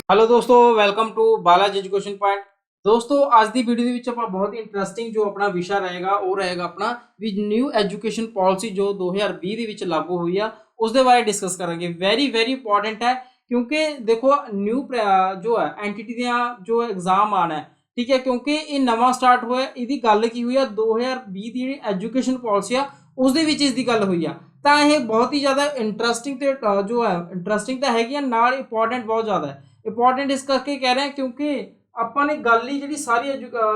Hello दोस्तों, welcome to Balaji education point. दोस्तों आज की वीडियो ਦੇ ਵਿੱਚ ਆਪਾਂ ਬਹੁਤ ਹੀ ਇੰਟਰਸਟਿੰਗ ਜੋ ਆਪਣਾ ਵਿਸ਼ਾ ਰਹੇਗਾ ਉਹ ਰਹੇਗਾ ਆਪਣਾ ਵੀ ਨਿਊ ਐਜੂਕੇਸ਼ਨ ਪਾਲਿਸੀ ਜੋ 2020 ਦੇ ਵਿੱਚ ਲਾਗੂ ਹੋਈ ਆ ਉਸ ਦੇ ਬਾਰੇ ਡਿਸਕਸ ਕਰਾਂਗੇ। ਵੈਰੀ ਇੰਪੋਰਟੈਂਟ ਹੈ क्योंकि देखो न्यू जो है एंटिटी ਦੀਆਂ ਜੋ ਐਗਜ਼ਾਮ ਆਣਾ ਹੈ, ठीक है, क्योंकि ਇਹ ਨਵਾਂ ਸਟਾਰਟ ਹੋਇਆ। ਇਹਦੀ ਗੱਲ ਕੀ ਹੋਈ ਆ 2020 ਦੀ ਜਿਹੜੀ ਐਜੂਕੇਸ਼ਨ ਪਾਲਿਸੀ ਆ ਉਸ ਦੇ ਵਿੱਚ ਇਸ ਦੀ ਗੱਲ ਹੋਈ ਆ। ਤਾਂ ਇਹ ਬਹੁਤ ਹੀ ਜ਼ਿਆਦਾ ਇੰਟਰਸਟਿੰਗ ਤੇ ਜੋ ਹੈ ਇੰਟਰਸਟਿੰਗ ਤਾਂ ਹੈਗੀ ਆ, ਨਾਲ ਇੰਪੋਰਟੈਂਟ ਬਹੁਤ ਜ਼ਿਆਦਾ ਹੈ। इंपॉर्टेंट इस करके कह रहे हैं क्योंकि ਆਪਾਂ ਨੇ ਗੱਲ ਹੀ ਜਿਹੜੀ ਸਾਰੀ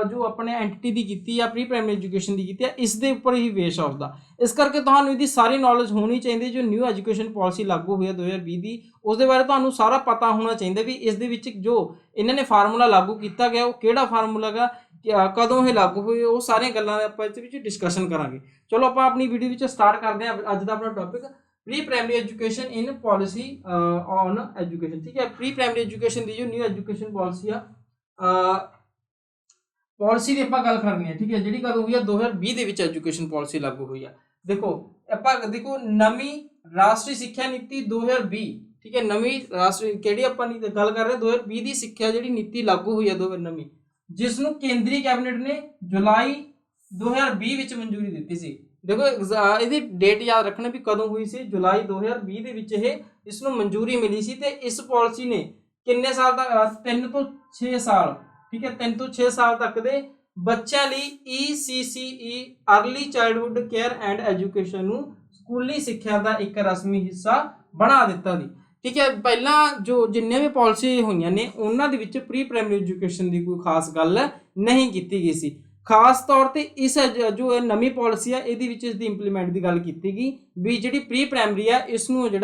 ਜੋ ਆਪਣੇ ਐਂਟੀਟੀ ਦੀ ਕੀਤੀ ਆ ਪ੍ਰੀ ਪ੍ਰਾਇਮਰੀ ਐਜੂਕੇਸ਼ਨ ਦੀ ਕੀਤੀ ਆ ਇਸ ਦੇ ਉੱਪਰ ਹੀ ਬੇਸ ਆਉਂਦਾ। ਇਸ ਕਰਕੇ ਤੁਹਾਨੂੰ ਇਹਦੀ ਸਾਰੀ ਨੌਲੇਜ ਹੋਣੀ ਚਾਹੀਦੀ। ਜੋ ਨਿਊ ਐਜੂਕੇਸ਼ਨ ਪਾਲਿਸੀ ਲਾਗੂ ਹੋਈ ਹੈ 2020 ਦੀ ਉਸ ਦੇ ਬਾਰੇ ਤੁਹਾਨੂੰ ਸਾਰਾ ਪਤਾ ਹੋਣਾ ਚਾਹੀਦਾ ਵੀ ਇਸ ਦੇ ਵਿੱਚ ਜੋ ਇਹਨਾਂ ਨੇ ਫਾਰਮੂਲਾ ਲਾਗੂ ਕੀਤਾ ਗਿਆ ਉਹ ਕਿਹੜਾ ਫਾਰਮੂਲਾ ਗਾ, ਕਦੋਂ ਇਹ ਲਾਗੂ ਹੋਈ, ਉਹ ਸਾਰੀਆਂ ਗੱਲਾਂ ਆਪਾਂ ਇਸ ਵਿੱਚ ਡਿਸਕਸ਼ਨ ਕਰਾਂਗੇ। ਚਲੋ ਆਪਾਂ ਆਪਣੀ ਵੀਡੀਓ ਵਿੱਚ ਸਟਾਰਟ ਕਰਦੇ ਹਾਂ। ਅੱਜ ਦਾ ਆਪਣਾ topic pre primary education in policy on education, ठीक है। प्री प्राइमरी एजुकेशन की जो न्यू एजुकेशन पॉलिसी आ पॉलिसी की ਆਪਾਂ ਗੱਲ ਕਰਨੀ ਹੈ, ठीक है, ਜਿਹੜੀ ਕਦੋਂ ਹੋਈ ਹੈ 2020 ਦੇ ਵਿੱਚ ਐਜੂਕੇਸ਼ਨ ਪਾਲਿਸੀ ਲਾਗੂ ਹੋਈ ਆ। ਦੇਖੋ ਆਪਾਂ ਦੇਖੋ ਨਵੀਂ ਰਾਸ਼ਟਰੀ ਸਿੱਖਿਆ ਨੀਤੀ 2020, ठीक है, ਨਵੀਂ ਰਾਸ਼ਟਰੀ ਕਿਹੜੀ ਆਪਾਂ ਗੱਲ ਕਰ ਰਹੇ 2020 ਦੀ ਸਿੱਖਿਆ ਜਿਹੜੀ ਨੀਤੀ ਲਾਗੂ ਹੋਈ ਹੈ ਨਵੀਂ, ਜਿਸ ਨੂੰ ਕੇਂਦਰੀ ਕੈਬਨਿਟ ਨੇ ਜੁਲਾਈ 2020 ਵਿੱਚ ਮਨਜ਼ੂਰੀ ਦਿੱਤੀ ਸੀ। देखो ਇਹਦੀ डेट याद रखना भी कदों हुई सी, जुलाई 2020 ਦੇ ਵਿੱਚ ਇਹ ਇਸ ਨੂੰ ਮਨਜ਼ੂਰੀ ਮਿਲੀ ਸੀ। ਤੇ ਇਸ ਪਾਲਿਸੀ ਨੇ ਕਿੰਨੇ ਸਾਲ ਤੱਕ 3 ਤੋਂ 6 ਸਾਲ, ਠੀਕ ਹੈ, 3 ਤੋਂ 6 ਸਾਲ ਤੱਕ ਦੇ ਬੱਚਿਆਂ ਲਈ ECCE early childhood care and education ਨੂੰ ਸਕੂਲੀ ਸਿੱਖਿਆ ਦਾ ਇੱਕ ਰਸਮੀ ਹਿੱਸਾ ਬਣਾ ਦਿੱਤਾ ਦੀ, ਠੀਕ ਹੈ। ਪਹਿਲਾਂ ਜੋ ਜਿੰਨੇ ਵੀ ਪਾਲਿਸੀ ਹੋਈਆਂ ਨੇ ਉਹਨਾਂ ਦੇ ਵਿੱਚ ਪ੍ਰੀ ਪ੍ਰਾਇਮਰੀ ਐਜੂਕੇਸ਼ਨ ਦੀ ਕੋਈ ਖਾਸ ਗੱਲ ਨਹੀਂ ਕੀਤੀ ਗਈ ਸੀ। खास तौर पर इस जो नवी पॉलिसी है ये इंप्लीमेंट की गल की गई भी जी प्री प्राइमरी है इसनों जो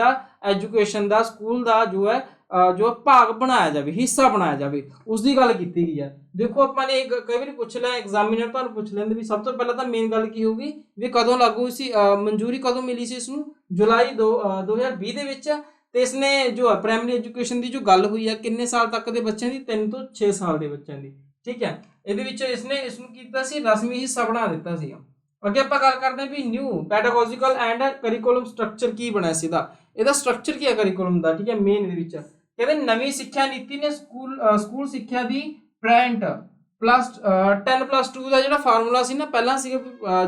एजुकेशन का स्कूल का जो है जो भाग बनाया जाए, हिस्सा बनाया जाए, उसकी गल की गई है। देखो अपने कई बार पूछ लिया एग्जामिनर तो पूछ लेंगे भी सब तो पहले तो मेन गल की होगी भी कदों लागू सी मंजूरी कदों मिली सी इसनों जुलाई 2020 ਦੇ ਵਿੱਚ। ਤੇ इसने जो प्राइमरी एजुकेशन की जो गल हुई है किन्ने साल तक के बच्चों की 3 ਤੋਂ 6 साल के बच्चों की, ठीक है। ਇਹਦੇ ਵਿੱਚ ਇਸਨੇ ਇਸ ਨੂੰ ਕੀਤਾ ਸੀ ਰਸਮੀ ਹਿੱਸਾ ਬਣਾ ਦਿੱਤਾ ਸੀ। ਅੱਗੇ ਆਪਾਂ ਗੱਲ ਕਰਦੇ ਹਾਂ ਵੀ new pedagogical and curriculum structure ਕੀ ਬਣਿਆ ਸੀ ਇਹਦਾ ਸਟਰਕਚਰ ਕੀ ਹੈ ਕਰਿਕੂਲਮ ਦਾ, ਠੀਕ ਹੈ। ਮੇਨ ਇਹਦੇ ਵਿੱਚ ਕਹਿੰਦੇ ਨਵੀਂ ਸਿੱਖਿਆ ਨੀਤੀ ਨੇ ਸਕੂਲ ਸਿੱਖਿਆ ਦੀ ਪ੍ਰਾਇੰਟ ਪਲੱਸ 10+2 ਦਾ ਜਿਹੜਾ ਫਾਰਮੂਲਾ ਸੀ ਨਾ, ਪਹਿਲਾਂ ਸੀ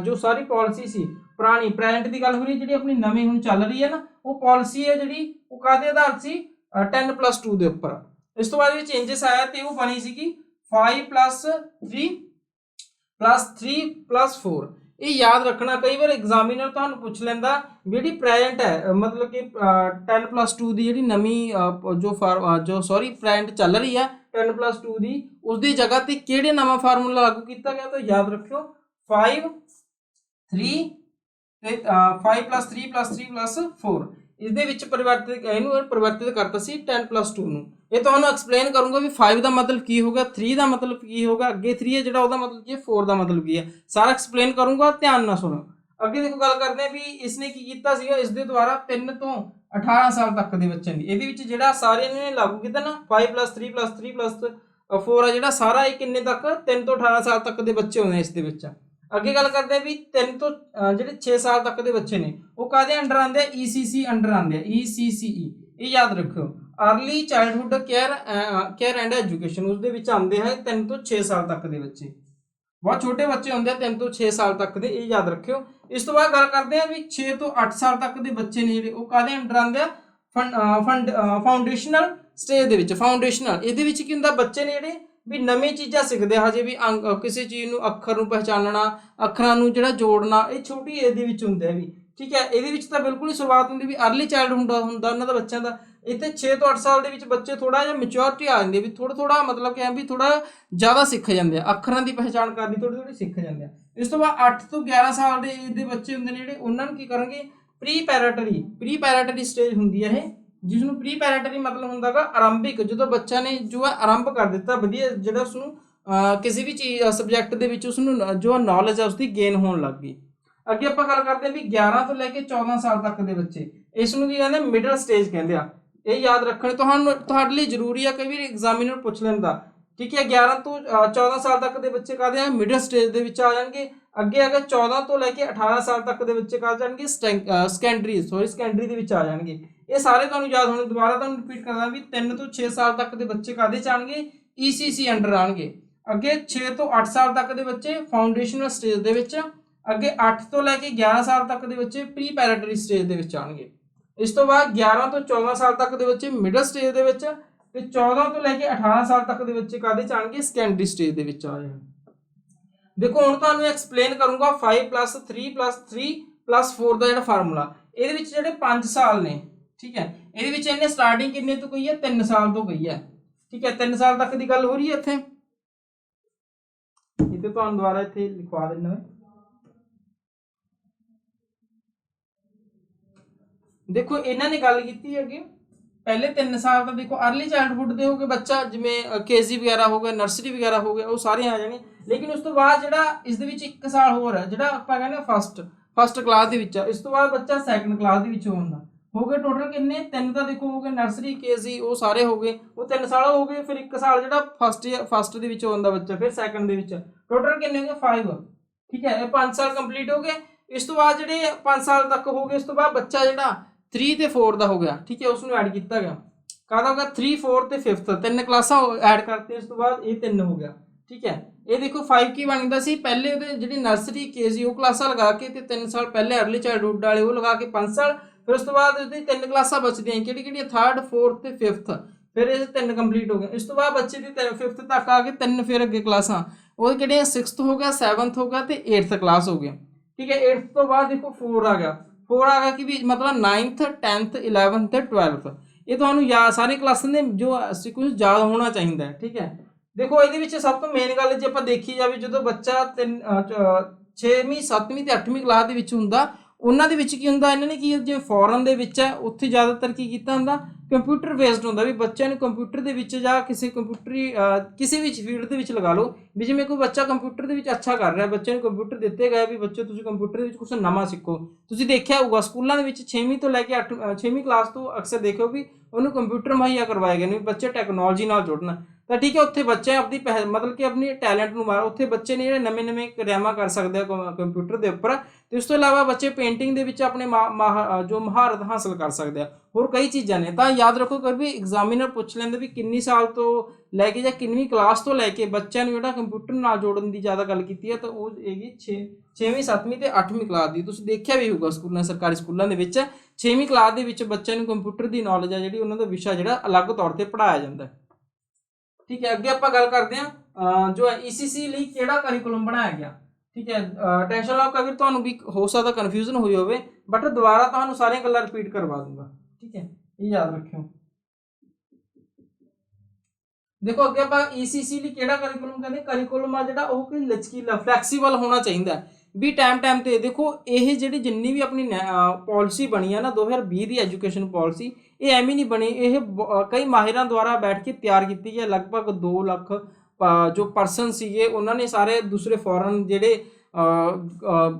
ਜੋ ਸਾਰੀ ਪਾਲਿਸੀ ਸੀ ਪੁਰਾਣੀ ਪ੍ਰਾਇੰਟ ਦੀ ਗੱਲ ਹੋ ਰਹੀ, ਜਿਹੜੀ ਆਪਣੀ ਨਵੀਂ ਹੁਣ ਚੱਲ ਰਹੀ ਹੈ ਨਾ ਉਹ ਪਾਲਿਸੀ ਹੈ ਜਿਹੜੀ ਉਹ ਕਾਹਦੇ ਆਧਾਰ ਸੀ 10+2 ਦੇ ਉੱਪਰ। ਇਸ ਤੋਂ ਬਾਅਦ ਵਿੱਚ ਚੇਂਜਸ ਆਇਆ ਤੇ ਉਹ ਬਣੀ ਸੀ ਕਿ 5+3+4। ये याद रखना, कई बार एग्जामिनर तो पूछ लेंदा भी प्रेजेंट है मतलब कि 10+2 की जी नवी जो सॉरी प्रेजेंट चल रही है 10+2 की उसकी जगह पर कि नवा फार्मूला लागू किया गया। तो याद रखियो 5+3+3+4 इस परिवर्तित करता सी 10+2 ਨੂੰ। ਇਹ ਤੁਹਾਨੂੰ ਐਕਸਪਲੇਨ ਕਰੂੰਗਾ ਵੀ 5 ਦਾ ਮਤਲਬ ਕੀ ਹੋਗਾ, 3 ਦਾ ਮਤਲਬ ਕੀ ਹੋਗਾ, ਅੱਗੇ 3 ਹੈ ਜਿਹੜਾ ਉਹਦਾ ਮਤਲਬ ਕੀ ਹੈ, 4 ਦਾ ਮਤਲਬ ਕੀ ਹੈ, ਸਾਰਾ ਐਕਸਪਲੇਨ ਕਰੂੰਗਾ, ਧਿਆਨ ਨਾਲ ਸੁਣੋ। ਅੱਗੇ ਦੇਖੋ ਗੱਲ ਕਰਦੇ ਆ ਵੀ ਇਸਨੇ ਕੀ ਕੀਤਾ ਸੀਗਾ, ਇਸ ਦੇ ਦੁਆਰਾ 3 ਤੋਂ 18 ਸਾਲ ਤੱਕ ਦੇ ਬੱਚਿਆਂ ਦੀ ਇਹਦੇ ਵਿੱਚ ਜਿਹੜਾ ਸਾਰੇ ਨੇ ਲਾਗੂ ਕੀਤਾ ਨਾ 5+3+3+4 ਆ ਜਿਹੜਾ ਸਾਰਾ ਇਹ ਕਿੰਨੇ ਤੱਕ 3 ਤੋਂ 18 ਸਾਲ ਤੱਕ ਦੇ ਬੱਚੇ ਹੁੰਦੇ ਇਸ ਦੇ ਵਿੱਚ। ਅੱਗੇ ਗੱਲ ਕਰਦੇ ਆ ਵੀ 3 ਤੋਂ ਜਿਹੜੇ 6 ਸਾਲ ਤੱਕ ਦੇ ਬੱਚੇ ਨੇ ਉਹ ਕਾਹਦੇ ਅੰਡਰ ਆਉਂਦੇ ਆ, ECC ਅੰਡਰ ਆਉਂਦੇ ਆ, ECCE ਇਹ ਯਾਦ ਰੱਖਿਓ early childhood care and education उसਦੇ ਵਿੱਚ ਆਉਂਦੇ ਹੈ 3 ਤੋਂ 6 ਸਾਲ ਤੱਕ ਦੇ ਬੱਚੇ, ਬਹੁਤ ਛੋਟੇ ਬੱਚੇ ਹੁੰਦੇ ਆ 3 ਤੋਂ 6 ਸਾਲ ਤੱਕ ਦੇ, ਇਹ ਯਾਦ ਰੱਖਿਓ। ਇਸ ਤੋਂ ਬਾਅਦ ਗੱਲ ਕਰਦੇ ਆ ਵੀ 6 ਤੋਂ 8 ਸਾਲ ਤੱਕ ਦੇ ਬੱਚੇ ਨੇ ਜਿਹੜੇ ਉਹ ਕਾਹਦੇ ਅੰਡਰ ਆਉਂਦੇ ਆ ਫਾਊਂਡੇਸ਼ਨਲ ਸਟੇਜ ਦੇ ਵਿੱਚ। ਫਾਊਂਡੇਸ਼ਨਲ ਇਹਦੇ ਵਿੱਚ ਕੀ ਹੁੰਦਾ, ਬੱਚੇ ਨੇ ਜਿਹੜੇ ਵੀ ਨਵੀਂ ਚੀਜ਼ਾਂ ਸਿੱਖਦੇ ਹਜੇ ਵੀ ਕਿਸੇ ਚੀਜ਼ ਨੂੰ ਅੱਖਰ ਨੂੰ ਪਹਿਚਾਨਣਾ, ਅੱਖਰਾਂ ਨੂੰ ਜਿਹੜਾ ਜੋੜਨਾ, ਇਹ ਛੋਟੀ ਏਜ ਦੇ ਵਿੱਚ ਹੁੰਦੇ ਆ ਵੀ, ਠੀਕ ਹੈ। ਇਹਦੇ ਵਿੱਚ ਤਾਂ ਬਿਲਕੁਲ ਹੀ ਸ਼ੁਰੂਆਤ ਹੁੰਦੀ ਵੀ अर्ਲੀ ਚਾਈਲਡ ਹੁੰਦਾ ਉਹਨਾਂ ਦਾ ਬੱਚਿਆਂ ਦਾ। ਇੱਥੇ 6 ਤੋਂ 8 ਸਾਲ ਦੇ ਵਿੱਚ ਬੱਚੇ ਥੋੜਾ ਜਿਹਾ ਮੈਚੁਰਿਟੀ ਆ ਜਾਂਦੀ ਹੈ ਵੀ ਥੋੜਾ ਮਤਲਬ ਕਿ ਵੀ ਥੋੜਾ ਜ਼ਿਆਦਾ ਸਿੱਖ ਜਾਂਦੇ ਆ, ਅੱਖਰਾਂ ਦੀ ਪਹਿਚਾਣ ਕਰਨੀ ਥੋੜੀ ਸਿੱਖ ਜਾਂਦੇ ਆ। ਇਸ ਤੋਂ ਬਾਅਦ 8 ਤੋਂ 11 ਸਾਲ ਦੇ ਬੱਚੇ ਹੁੰਦੇ ਨੇ ਜਿਹੜੇ ਉਹਨਾਂ ਨੂੰ ਕੀ ਕਰਨਗੇ ਪ੍ਰੀ ਪੈਰਾਟਰੀ ਸਟੇਜ ਹੁੰਦੀ ਹੈ ਇਹ, ਜਿਸ ਨੂੰ ਪ੍ਰੀ ਪੈਰਾਟਰੀ ਮਤਲਬ ਹੁੰਦਾ ਗਾ ਆਰੰਭਿਕ, ਜਦੋਂ ਬੱਚਾ ਨੇ ਜੋ ਹੈ ਆਰੰਭ ਕਰ ਦਿੱਤਾ ਵਧੀਆ ਜਿਹੜਾ ਉਸਨੂੰ ਕਿਸੇ ਵੀ ਚੀਜ਼ ਸਬਜੈਕਟ ਦੇ ਵਿੱਚ ਉਸਨੂੰ ਜੋ ਨੌਲੇਜ ਹੈ ਉਸਦੀ ਗੇਨ ਹੋਣ ਲੱਗ ਗਈ। ਅੱਗੇ ਆਪਾਂ ਗੱਲ ਕਰਦੇ ਹਾਂ ਵੀ 11 ਤੋਂ ਲੈ ਕੇ 14 ਸਾਲ ਤੱਕ ਦੇ ਬੱਚੇ, ਇਸ ਨੂੰ ਕੀ ਕਹਿੰਦੇ ਮਿਡਲ ਸਟੇਜ ਕਹਿੰਦੇ ਆ। ਇਹ ਯਾਦ ਰੱਖਣਾ ਤੁਹਾਡੇ ਲਈ ਜ਼ਰੂਰੀ ਆ, ਕਈ ਵਾਰ ਐਗਜ਼ਾਮੀਨਰ ਪੁੱਛ ਲੈਂਦਾ ठीक है। 11 ਤੋਂ 14 ਸਾਲ ਤੱਕ ਦੇ ਬੱਚੇ ਕਾਹਦੇ ਆ, ਮਿਡਲ ਸਟੇਜ ਦੇ ਵਿੱਚ ਆ ਜਾਣਗੇ। ਅੱਗੇ ਅਗਰ 14 ਤੋਂ ਲੈ ਕੇ 18 ਸਾਲ ਤੱਕ ਦੇ ਬੱਚੇ ਕਾਹ ਜਾਣਗੇ, ਸੈਕੰਡਰੀ ਦੇ ਵਿੱਚ ਆ ਜਾਣਗੇ। ਇਹ ਸਾਰੇ ਤੁਹਾਨੂੰ ਯਾਦ ਹੋਣੇ। ਦੁਬਾਰਾ ਤੁਹਾਨੂੰ ਰਿਪੀਟ ਕਰਦਾ ਵੀ 3 ਤੋਂ 6 ਸਾਲ ਤੱਕ ਦੇ ਬੱਚੇ ਕਾਹਦੇ ਚ ਆਣਗੇ, ECC ਅੰਡਰ ਆਣਗੇ। ਅੱਗੇ 6 ਤੋਂ 8 ਸਾਲ ਤੱਕ ਦੇ ਬੱਚੇ ਫਾਊਂਡੇਸ਼ਨਲ ਸਟੇਜ ਦੇ ਵਿੱਚ। ਅੱਗੇ 8 ਤੋਂ ਲੈ ਕੇ 11 ਸਾਲ ਤੱਕ ਦੇ ਬੱਚੇ ਪ੍ਰੀ ਪੈਰਾਟਰੀ ਸਟੇਜ ਦੇ ਵਿੱਚ ਆਣਗੇ। ਇਸ ਤੋਂ ਬਾਅਦ 11 ਤੋਂ 14 ਸਾਲ ਤੱਕ ਦੇ ਬੱਚੇ ਮਿਡਲ ਸਟੇਜ ਦੇ ਵਿੱਚ, ਤੇ 14 ਤੋਂ ਲੈ ਕੇ 18 ਸਾਲ ਤੱਕ ਦੇ ਬੱਚੇ ਕਾਹਦੇ ਚ ਆਣਗੇ, ਸੈਕੰਡਰੀ ਸਟੇਜ ਦੇ ਵਿੱਚ ਆ ਜਾਣਗੇ। देखो हुण तुहानूं एक्सप्लेन करूंगा 5 + 3 + 3 + 4 ਦਾ ਜਿਹੜਾ ਫਾਰਮੂਲਾ। ਇਹਦੇ ਵਿੱਚ ਜਿਹੜੇ 5 ਸਾਲ ਨੇ, ਠੀਕ ਹੈ, ਇਹਦੇ ਵਿੱਚ ਇਹਨੇ ਸਟਾਰਟਿੰਗ ਕਿੰਨੇ ਤੋਂ ਕਹੀ ਹੈ, 3 ਸਾਲ ਤੋਂ ਕਹੀ ਹੈ। ਠੀਕ ਹੈ, 3 ਸਾਲ ਤੱਕ ਦੀ ਗੱਲ ਹੋ ਰਹੀ ਹੈ। ਇੱਥੇ ਤੁਹਾਨੂੰ ਦੁਬਾਰਾ ਇੱਥੇ ਲਿਖਵਾ ਦਿੰਦਾ ਮੈਂ। ਦੇਖੋ ਇਹਨਾਂ ਨੇ ਗੱਲ ਕੀਤੀ ਹੈਗੀ ਪਹਿਲੇ 3 ਸਾਲ ਦਾ, ਦੇਖੋ अर्ਲੀ ਚਾਈਲਡहुड ਦੇ ਹੋ ਗਏ ਬੱਚਾ, ਜਿਵੇਂ KG ਵਗੈਰਾ ਹੋ ਗਿਆ, ਨਰਸਰੀ ਵਗੈਰਾ ਹੋ ਗਿਆ, ਉਹ ਸਾਰੇ ਆ ਜਾਣੇ। लेकिन उस तो बाद ਜਿਹੜਾ ਇਸ ਦੇ ਵਿੱਚ 1 ਸਾਲ ਹੋਰ ਹੈ, ਜਿਹੜਾ ਆਪਾਂ ਕਹਿੰਦੇ ਫਸਟ ਕਲਾਸ ਦੇ ਵਿੱਚ। ਇਸ ਤੋਂ ਬਾਅਦ ਬੱਚਾ ਸੈਕੰਡ ਕਲਾਸ ਦੇ ਵਿੱਚ ਹੁੰਦਾ। ਹੋ ਗਏ ਟੋਟਲ ਕਿੰਨੇ, 3 ਤਾਂ ਦੇਖੋ ਹੋ ਗਏ, ਨਰਸਰੀ KG ਉਹ ਸਾਰੇ ਹੋ ਗਏ, ਉਹ 3 ਸਾਲ ਹੋ ਗਏ। ਫਿਰ 1 ਸਾਲ ਜਿਹੜਾ ਫਸਟ ਦੇ ਵਿੱਚ ਹੁੰਦਾ ਬੱਚਾ, ਫਿਰ ਸੈਕੰਡ ਦੇ ਵਿੱਚ। ਟੋਟਲ ਕਿੰਨੇ ਹੋ ਗਏ, 5। ਠੀਕ ਹੈ, ਇਹ 5 ਸਾਲ ਕੰਪਲੀਟ ਹੋ ਗਏ। ਇਸ ਤੋਂ ਬਾਅਦ ਜਿਹੜੇ 5 ਸਾਲ ਤੱਕ ਹੋ ਗਏ, ਇਸ ਤੋਂ ਬਾਅਦ ਬੱਚਾ ਜਿਹੜਾ 3 ਤੇ 4 ਦਾ ਹੋ ਗਿਆ। ਠੀਕ ਹੈ, ਉਸ ਨੂੰ ਐਡ ਕੀਤਾ ਗਿਆ। ਕਾਹਦਾ ਹੋਗਾ, 3, 4 ਤੇ 5th 3 ਕਲਾਸਾਂ ਐਡ ਕਰਤੇ। ਇਸ ਤੋਂ ਬਾਅਦ ਇਹ 3 ਹੋ ਗਿਆ। ਠੀਕ ਹੈ, ਇਹ ਦੇਖੋ 5 ਕੀ ਬਣਦਾ ਸੀ, ਪਹਿਲੇ ਉਹਦੇ ਜਿਹੜੀ ਨਰਸਰੀ KG ਉਹ ਕਲਾਸਾਂ ਲਗਾ ਕੇ, ਤੇ 3 ਸਾਲ ਪਹਿਲੇ अर्ਲੀ ਚਾਈਲਡहुड ਵਾਲੇ ਉਹ ਲਗਾ ਕੇ 5 ਸਾਲ। ਫਿਰ ਉਸ ਤੋਂ ਬਾਅਦ ਉਹਦੀ 3 ਕਲਾਸਾਂ ਬਚਦੀਆਂ, ਕਿਹੜੀਆਂ 3rd 4th ਤੇ 5th। ਫਿਰ ਇਹ 3 ਕੰਪਲੀਟ ਹੋ ਗਏ। ਇਸ ਤੋਂ ਬਾਅਦ ਬੱਚੇ ਦੀ 5th ਤੱਕ ਆ ਗਏ 3, ਫਿਰ ਅੱਗੇ ਕਲਾਸਾਂ ਉਹ ਕਿਹੜੀਆਂ 6th ਹੋ ਗਿਆ, 7th ਹੋ ਗਿਆ, ਤੇ 8th ਕਲਾਸ ਹੋ ਗਏ। ਠੀਕ ਹੈ, 8th ਤੋਂ ਬਾਅਦ ਦੇਖੋ 4 ਆ ਗਿਆ। 4 ਆ ਗਿਆ ਕਿ ਵੀ ਮਤਲਬ 9th 10th 11th ਤੇ 12th। ਇਹ ਤੁਹਾਨੂੰ ਯਾਦ, ਸਾਰੇ ਕਲਾਸਾਂ ਦੇ ਜੋ ਸੀਕੁਐਂਸ ਯਾਦ ਹੋਣਾ ਚਾਹੀਦਾ ਹੈ। ਠੀਕ ਹੈ, देखो ये सब तो मेन गल जे देखी जाए, जो बच्चा 6वीं 7वीं ते 8वीं क्लास के होंदा, उन्हां दे विच की हुंदा, इन्हां ने की जिवें फॉरन दे विच है उत्थे ज़्यादातर की कीता हुंदा, कंप्यूटर बेस्ड होंदा भी बच्चे ने कंप्यूटर दे विच जां किसी कंप्यूटरी किसी भी फील्ड दे विच लगा लो भी। जिवें कोई बच्चा कंप्यूटर दे विच अच्छा कर रहा है, बच्चे ने कंप्यूटर दिते गए भी बच्चे तुसीं कंप्यूटर दे विच कुछ नवां सीखो। तुसीं देखिया होगा स्कूलों के 6वीं तो लैके 6वीं क्लास तो अक्सर देखो भी उन्होंने कंप्यूटर मुहैया करवाए गए ने, बच्चे टैक्नोलॉजी नाल जुड़न। तो ठीक है, उत्थे बच्चे अपनी मतलब कि अपनी टैलेंट नूं मार, उत्थे बच्चे ने जिहड़े नਵੇਂ क्रियावां कर सकते हैं कंप्यूटर के उपर। तो इस तो इलावा बच्चे पेंटिंग दे विच अपने जो महारत हासिल कर सकते हैं, होर कई चीज़ां ने। तो याद रखो कर भी एग्जामिनर पुछ लैंदा भी किन्नी साल तो लैके जां किन्नवीं क्लास तो लैके बच्चों नूं जिहड़ा कंप्यूटर नाल जोड़न की ज़्यादा गल कीती है, तो वो हैगी 6वीं 7वीं ते 8वीं क्लास की। तुसीं देखिया भी होगा स्कूलों सरकारी स्कूलों के विच 6वीं क्लास के विच बच्चों नूं कंप्यूटर की नॉलेज है जिहड़ी उन्हां दा विशा जिहड़ा अलग तौर पर पढ़ाया जाता है। ठीक है, अगे आपां गल करते हैं जो ECC ਲਈ ਕਿਹੜਾ करिकुलम बनाया गया। ठीक है, टेंशन लो कभी तुहानूं भी हो सकता कन्फ्यूजन हुई होवे, बट दोबारा तुहानूं सारियां गल्लां रिपीट करवा दूंगा। ठीक है, ये याद रखियो। देखो अगे आपां ECC ਲਈ ਕਿਹੜਾ करिकुलम कहंदे, करिकुलम आ जिहड़ा ਉਹ कोई लचकीला फ्लैक्सीबल होना चाहिए भी टाइम ते। देखो ये जिहड़ी जिन्नी भी अपनी पॉलिसी बनी है ना 2020 की एजुकेशन पॉलिसी, ये एवं नहीं बनी, ये कई माहिरां द्वारा बैठ के तैयार की है। लगभग 2 लाख जो परसन सीगे उन्होंने सारे दूसरे फॉरन जिहड़े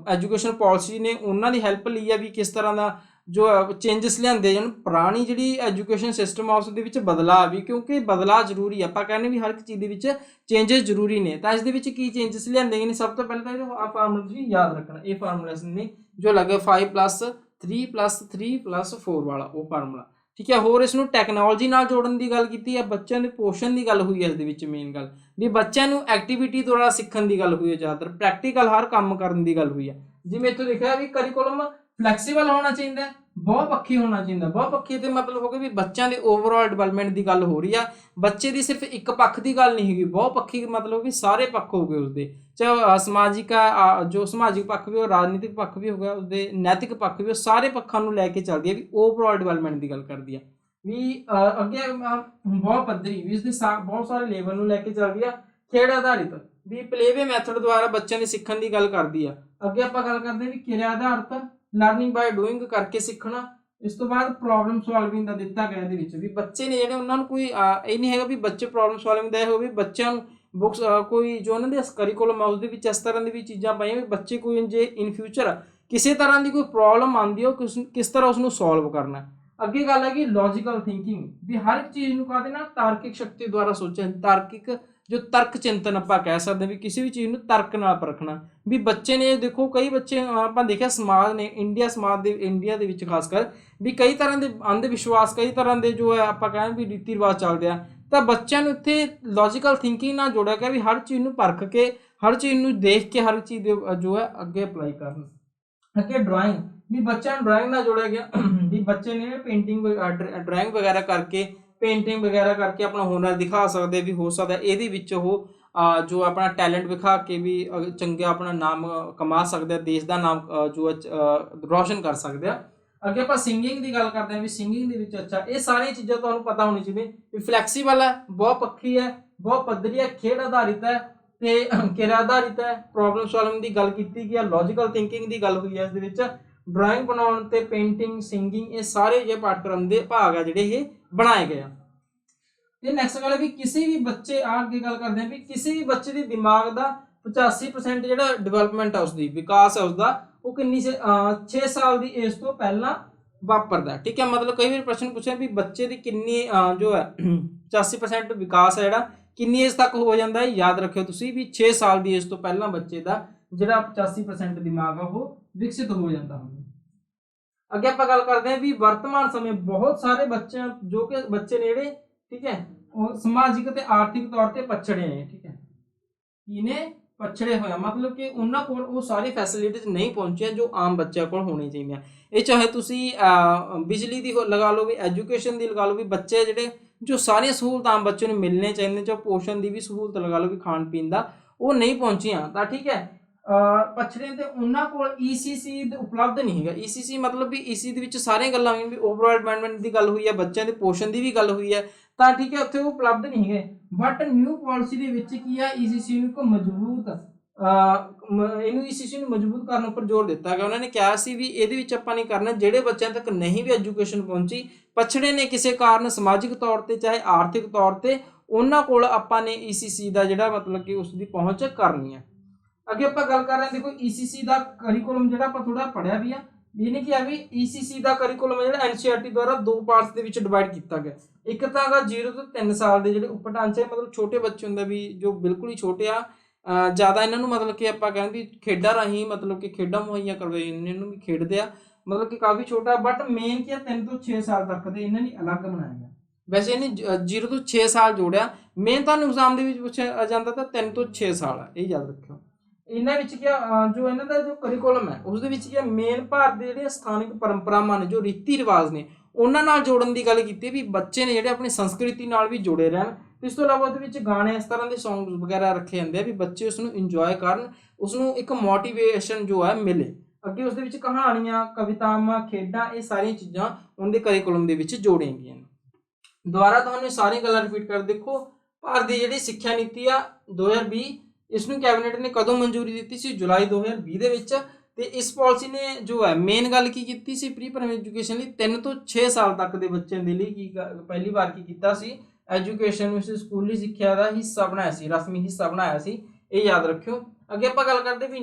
एजुकेशन पॉलिसी ने उन्हों की हैल्प ली है भी किस तरह का जो चेंजिस लियाते जन। पुरानी जी एजुकेशन सिस्टम आ उस बदलाव भी, क्योंकि बदलाव जरूरी है। आप कहने भी हर एक चीज़ के चेंजिस जरूरी ने। तो इस की चेंजिस लियाते गए, सब तो पहले तो आ फार्मूला याद रखना, ये फार्मूला ने जो लगे 5 + 3 + 3 + 4 वाला वो फार्मूला। ठीक है, होर इसनूं टैक्नोलॉजी नाल जोड़न की गल की है, बच्चों के पोषण की गल हुई है। इस मेन गल भी बच्चों को एक्टिविटी द्वारा सीखण की गल हुई है, ज़्यादातर प्रैक्टिकल हर काम करने की गल हुई है। जिवें इत्थों लिखा भी करिकुलम फ्लैक्सीबल होना चाहिए, बहुपक्षी होना चाहिए। बहुपक्षी तो मतलब हो गया भी बच्चों के ओवरऑल डिवेलपमेंट की गल हो रही है, बच्चे की सिर्फ एक पक्ष की गल नहीं होगी। बहुपक्षी मतलब भी सारे पक्ष हो गए उसके, चाहे समाजिक जो समाजिक पक्ष भी हो, राजनीतिक पक्ष भी हो गया, उसके नैतिक पक्ष भी हो, सारे पक्षों को लैके चलती है भी ओवरऑल डिवेलपमेंट की गल करती है भी। अगे बहुत पद्धरी भी इसके बहुत सारे लेवल को लैके चलती है। खेड आधारित भी प्लेवे मैथड द्वारा बच्चों के सीखण की गल करती है। अगे आप गल करते हैं भी किरिया आधारित लर्निंग बाय डूइंग करके सीखना। इस तो बाद प्रॉब्लम सॉल्विंग का दिता गया भी बच्चे ने जिहड़े उन्होंने कोई ये नहीं है भी बच्चे प्रॉब्लम सॉल्विंग का हो भी बच्चों बुक्स कोई जो उन्होंने करिकुलम है उसके इस तरह की भी चीज़ां पाइयां भी बच्चे कोई जे इन फ्यूचर किसी तरह की कोई प्रॉब्लम आती है किस तरह उसनूं सॉल्व करना। अगे गल है कि लॉजिकल थिंकिंग भी हर एक चीज़ को कहते ना तार्किक शक्ति द्वारा सोचें, तार्किक जो तर्क चिंतन ਆਪਾਂ ਕਹਿ ਸਕਦੇ ਵੀ ਕਿਸੇ ਵੀ ਚੀਜ਼ ਨੂੰ ਤਰਕ ਨਾਲ ਪਰਖਣਾ ਵੀ ਬੱਚੇ ਨੇ ਦੇਖੋ ਕਈ ਬੱਚੇ ਆਪਾਂ ਦੇਖਿਆ ਸਮਾਜ ਨੇ ਇੰਡੀਆ ਦੇ ਵਿੱਚ ਖਾਸ ਕਰ ਵੀ ਕਈ ਤਰ੍ਹਾਂ ਦੇ ਅੰਧ ਵਿਸ਼ਵਾਸ ਕਈ ਤਰ੍ਹਾਂ ਦੇ ਜੋ ਹੈ ਆਪਾਂ ਕਹਿੰਦੇ ਵੀ ਰੀਤੀ ਰਿਵਾਜ ਚੱਲਦੇ ਆ ਤਾਂ ਬੱਚਿਆਂ ਨੂੰ ਇੱਥੇ ਲੌਜੀਕਲ ਥਿੰਕਿੰਗ ਨਾਲ ਜੋੜਿਆ ਗਿਆ ਵੀ ਹਰ ਚੀਜ਼ ਨੂੰ ਪਰਖ ਕੇ ਹਰ ਚੀਜ਼ ਨੂੰ ਦੇਖ ਕੇ ਹਰ ਚੀਜ਼ ਜੋ ਹੈ ਅੱਗੇ ਅਪਲਾਈ ਕਰਨ ਅੱਗੇ ਡਰਾਇੰਗ ਵੀ ਬੱਚਿਆਂ ਨੂੰ ਡਰਾਇੰਗ ਨਾਲ ਜੋੜਿਆ ਗਿਆ ਵੀ ਬੱਚੇ ਨੇ ਪੇਂਟਿੰਗ ਡਰਾਇੰਗ ਵਗੈਰਾ ਕਰਕੇ पेंटिंग वगैरह करके अपना हुनर दिखा सकते भी हो सकता है ये जो अपना टैलेंट विखा के भी चंगे अपना नाम कमा सकते देश का नाम जो रोशन कर सकते हैं अगे आप सिंगिंग की गल करते हैं भी सिंगिंग अच्छा ये सारी चीज़ें तो पता होनी चाहिए भी फ्लैक्सीबल है बहुत पक्की है बहुत पद्धरी है खेड आधारित है तो किरिया आधारित है प्रॉब्लम सॉल्विंग की गल की गई है लॉजिकल थिंकिंग की गल हुई है इस ड्राइंग बनाने ते पेंटिंग सिंगिंग ये सारे जो पाठक्रम के भाग है जोड़े ये बनाए गए हैं। नैक्सट गल है भी किसी भी बच्चे आगे गल करते हैं भी किसी भी बच्चे के दिमाग का 85% जो डिवेलपमेंट है उसकी विकास है उसका वो किन्नी से 6 साल की एज तो पहला वापरता है ठीक है मतलब कई बार प्रश्न पूछे भी बच्चे की किन्नी जो है 85% विकास है जोड़ा किन्नी एज तक हो जाता है याद रखियो तुसी भी 6 साल की एज तो पहला बच्चे का जो 85% दिमाग है वो विकसित हो जाता है। अगे आप गल करते हैं भी वर्तमान समय बहुत सारे बच्चे जो कि बच्चे ने ठीक है और समाजिक ते आर्थिक तौर पर पछड़े हैं ठीक है इन्हें पछड़े हुए मतलब कि उन्होंने को वो सारी फैसिलिटीज नहीं पहुंचे जो आम बच्चों को होनी चाहिए ये चाहे तुसी बिजली की लगा लो भी एजुकेशन की लगा लो भी बच्चे जोड़े जो सारी सहूलत आम बच्चों को मिलने चाहिए जो पोषण की भी सहूलत लगा लो भी खाण पीन का वो नहीं पहुंचिया तो ठीक है पछड़े तो उन्होंने को ECC उपलब्ध नहीं है ECC मतलब भी EC ਦੇ ਵਿੱਚ ਸਾਰੀਆਂ ਗੱਲਾਂ ਹੋਈਆਂ ਵੀ ਓਵਰਆਲ ਡਿਵੈਲਪਮੈਂਟ ਦੀ ਗੱਲ ਹੋਈ ਹੈ ਬੱਚਿਆਂ ਦੇ ਪੋਸ਼ਣ ਦੀ ਵੀ ਗੱਲ ਹੋਈ ਹੈ ਤਾਂ ਠੀਕ ਹੈ ਉੱਥੇ ਉਹ ਉਪਲਬਧ ਨਹੀਂ ਹੈ ਬਟ ਨਿਊ ਪਾਲਿਸੀ ਦੇ ਵਿੱਚ ਕੀ ਆ ECC ਨੂੰ ਕੋ ਮਜ਼ਬੂਤ ਇਹਨੂੰ ECC ਨੂੰ ਮਜ਼ਬੂਤ ਕਰਨ ਉੱਪਰ ਜ਼ੋਰ ਦਿੱਤਾ ਗਿਆ ਉਹਨਾਂ ਨੇ ਕਿਹਾ ਸੀ ਵੀ ਇਹਦੇ ਵਿੱਚ ਆਪਾਂ ਨਹੀਂ ਕਰਨਾ ਜਿਹੜੇ ਬੱਚਿਆਂ ਤੱਕ ਨਹੀਂ ਵੀ ਐਜੂਕੇਸ਼ਨ ਪਹੁੰਚੀ ਪਛੜੇ ਨੇ ਕਿਸੇ ਕਾਰਨ ਸਮਾਜਿਕ ਤੌਰ ਤੇ ਚਾਹੇ ਆਰਥਿਕ ਤੌਰ ਤੇ ਉਹਨਾਂ ਕੋਲ ਆਪਾਂ ਨੇ ECC ਦਾ ਜਿਹੜਾ ਮਤਲਬ ਕਿ ਉਸ ਦੀ ਪਹੁੰਚ ਕਰਨੀ ਹੈ। अगे आप गल कर रहे हैं देखो ECC का करिकुलम जो आप थोड़ा पढ़िया भी है ये क्या भी ECC का करिकुलम है जो NCERT द्वारा 2 पार्ट्स के डिवाइड किया गया एक तो 0 तो 3 साल के जो उप ढांचे मतलब छोटे बच्चे होंगे भी जो बिल्कुल ही छोटे आ ज़्यादा इन्होंने मतलब कि आप कहें भी खेडा राही मतलब कि खेडा मुहैया करवाई इन्होंने भी खेडते हैं मतलब कि काफ़ी छोटा बट मेन क्या 3 तो 6 साल तक के इन्होंने अलग बनाया गया वैसे इन्हें 0 तो 6 साल जोड़िया मेन तो एग्जाम के पूछा जाता था 3 तो 6 साल है ये याद रखियो इन्हां विच क्या जो इन्हां दा जो करिकुलम है उस दे विच क्या मेन भारत दे जिहड़े स्थानिक परंपरावां ने जो रीति रिवाज ने उन्हां नाल जोड़न दी गल कीती भी बच्चे ने जिहड़े अपनी संस्कृति नाल भी जुड़े रहन इस तो इलावा उहदे विच गाने इस तरह के सॉन्ग्स वगैरह रखे जांदे भी बच्चे उसनूं इंजॉय करन उसनूं एक मोटिवेशन जो है मिले अगे उस दे विच कहानियां कवितावां खेडां ये सारियां चीज़ां उनके करिकुलम दे विच जोड़ीਆਂ गईਆਂ ਦੁਬਾਰਾ ਤੁਹਾਨੂੰ ਸਾਰੀਆਂ ਗੱਲਾਂ ਰਿਪੀਟ ਕਰ देखो भारत ਦੀ ਜਿਹੜੀ ਸਿੱਖਿਆ ਨੀਤੀ ਆ 2020 इसनूं कैबिनेट ने कदों मंजूरी दी सी जुलाई 2020 ਦੇ ਵਿੱਚ ਤੇ इस पॉलिसी ने जो है मेन गल की कीती सी प्री प्राइमरी एजुकेशन ਲਈ 3 ਤੋਂ 6 साल तक ਦੇ ਬੱਚਿਆਂ ਦੇ ਲਈ ਕੀ ਪਹਿਲੀ ਵਾਰ ਕੀ ਕੀਤਾ ਸੀ एजुकेशन ਵਿੱਚ ਸਕੂਲੀ ਸਿੱਖਿਆ ਦਾ ਹਿੱਸਾ ਬਣਾਇਆ ਸੀ ਰਸਮੀ ਹਿੱਸਾ ਬਣਾਇਆ ਸੀ ਇਹ ਯਾਦ ਰੱਖਿਓ। ਅੱਗੇ ਆਪਾਂ ਗੱਲ ਕਰਦੇ ਵੀ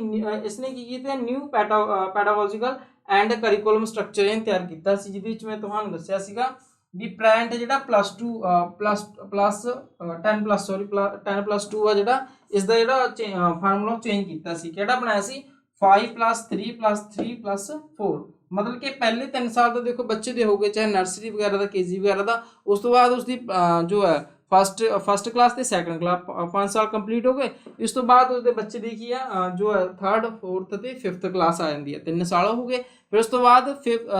ਇਸਨੇ ਕੀ ਕੀਤਾ new pedagogical and curriculum structure ਇਹ ਤਿਆਰ ਕੀਤਾ ਸੀ ਜਿਹਦੇ ਵਿੱਚ ਮੈਂ ਤੁਹਾਨੂੰ ਦੱਸਿਆ ਸੀਗਾ ਵੀ ਪ੍ਰੈਜ਼ੈਂਟ ਜਿਹੜਾ +10+2 ਆ ਜਿਹੜਾ ਇਸ ਦਾ ਜਿਹੜਾ ਫਾਰਮੂਲਾ ਚੇਂਜ ਕੀਤਾ ਸੀ ਕਿਹੜਾ ਬਣਾਇਆ ਸੀ 5+3+3+4 मतलब कि पहले 3 साल तो देखो बच्चे दे हो गए चाहे नर्सरी वगैरह का KG वगैरह का उस तो बाद उसकी जो है फस्ट क्लास ते सैकेंड क्लास 5 साल कंप्लीट हो गए इस तो बाद उसके बच्चे दी की जो है 3rd 4th ते 5th क्लास आ जाती है 3 साल हो गए फिर उस तो बाद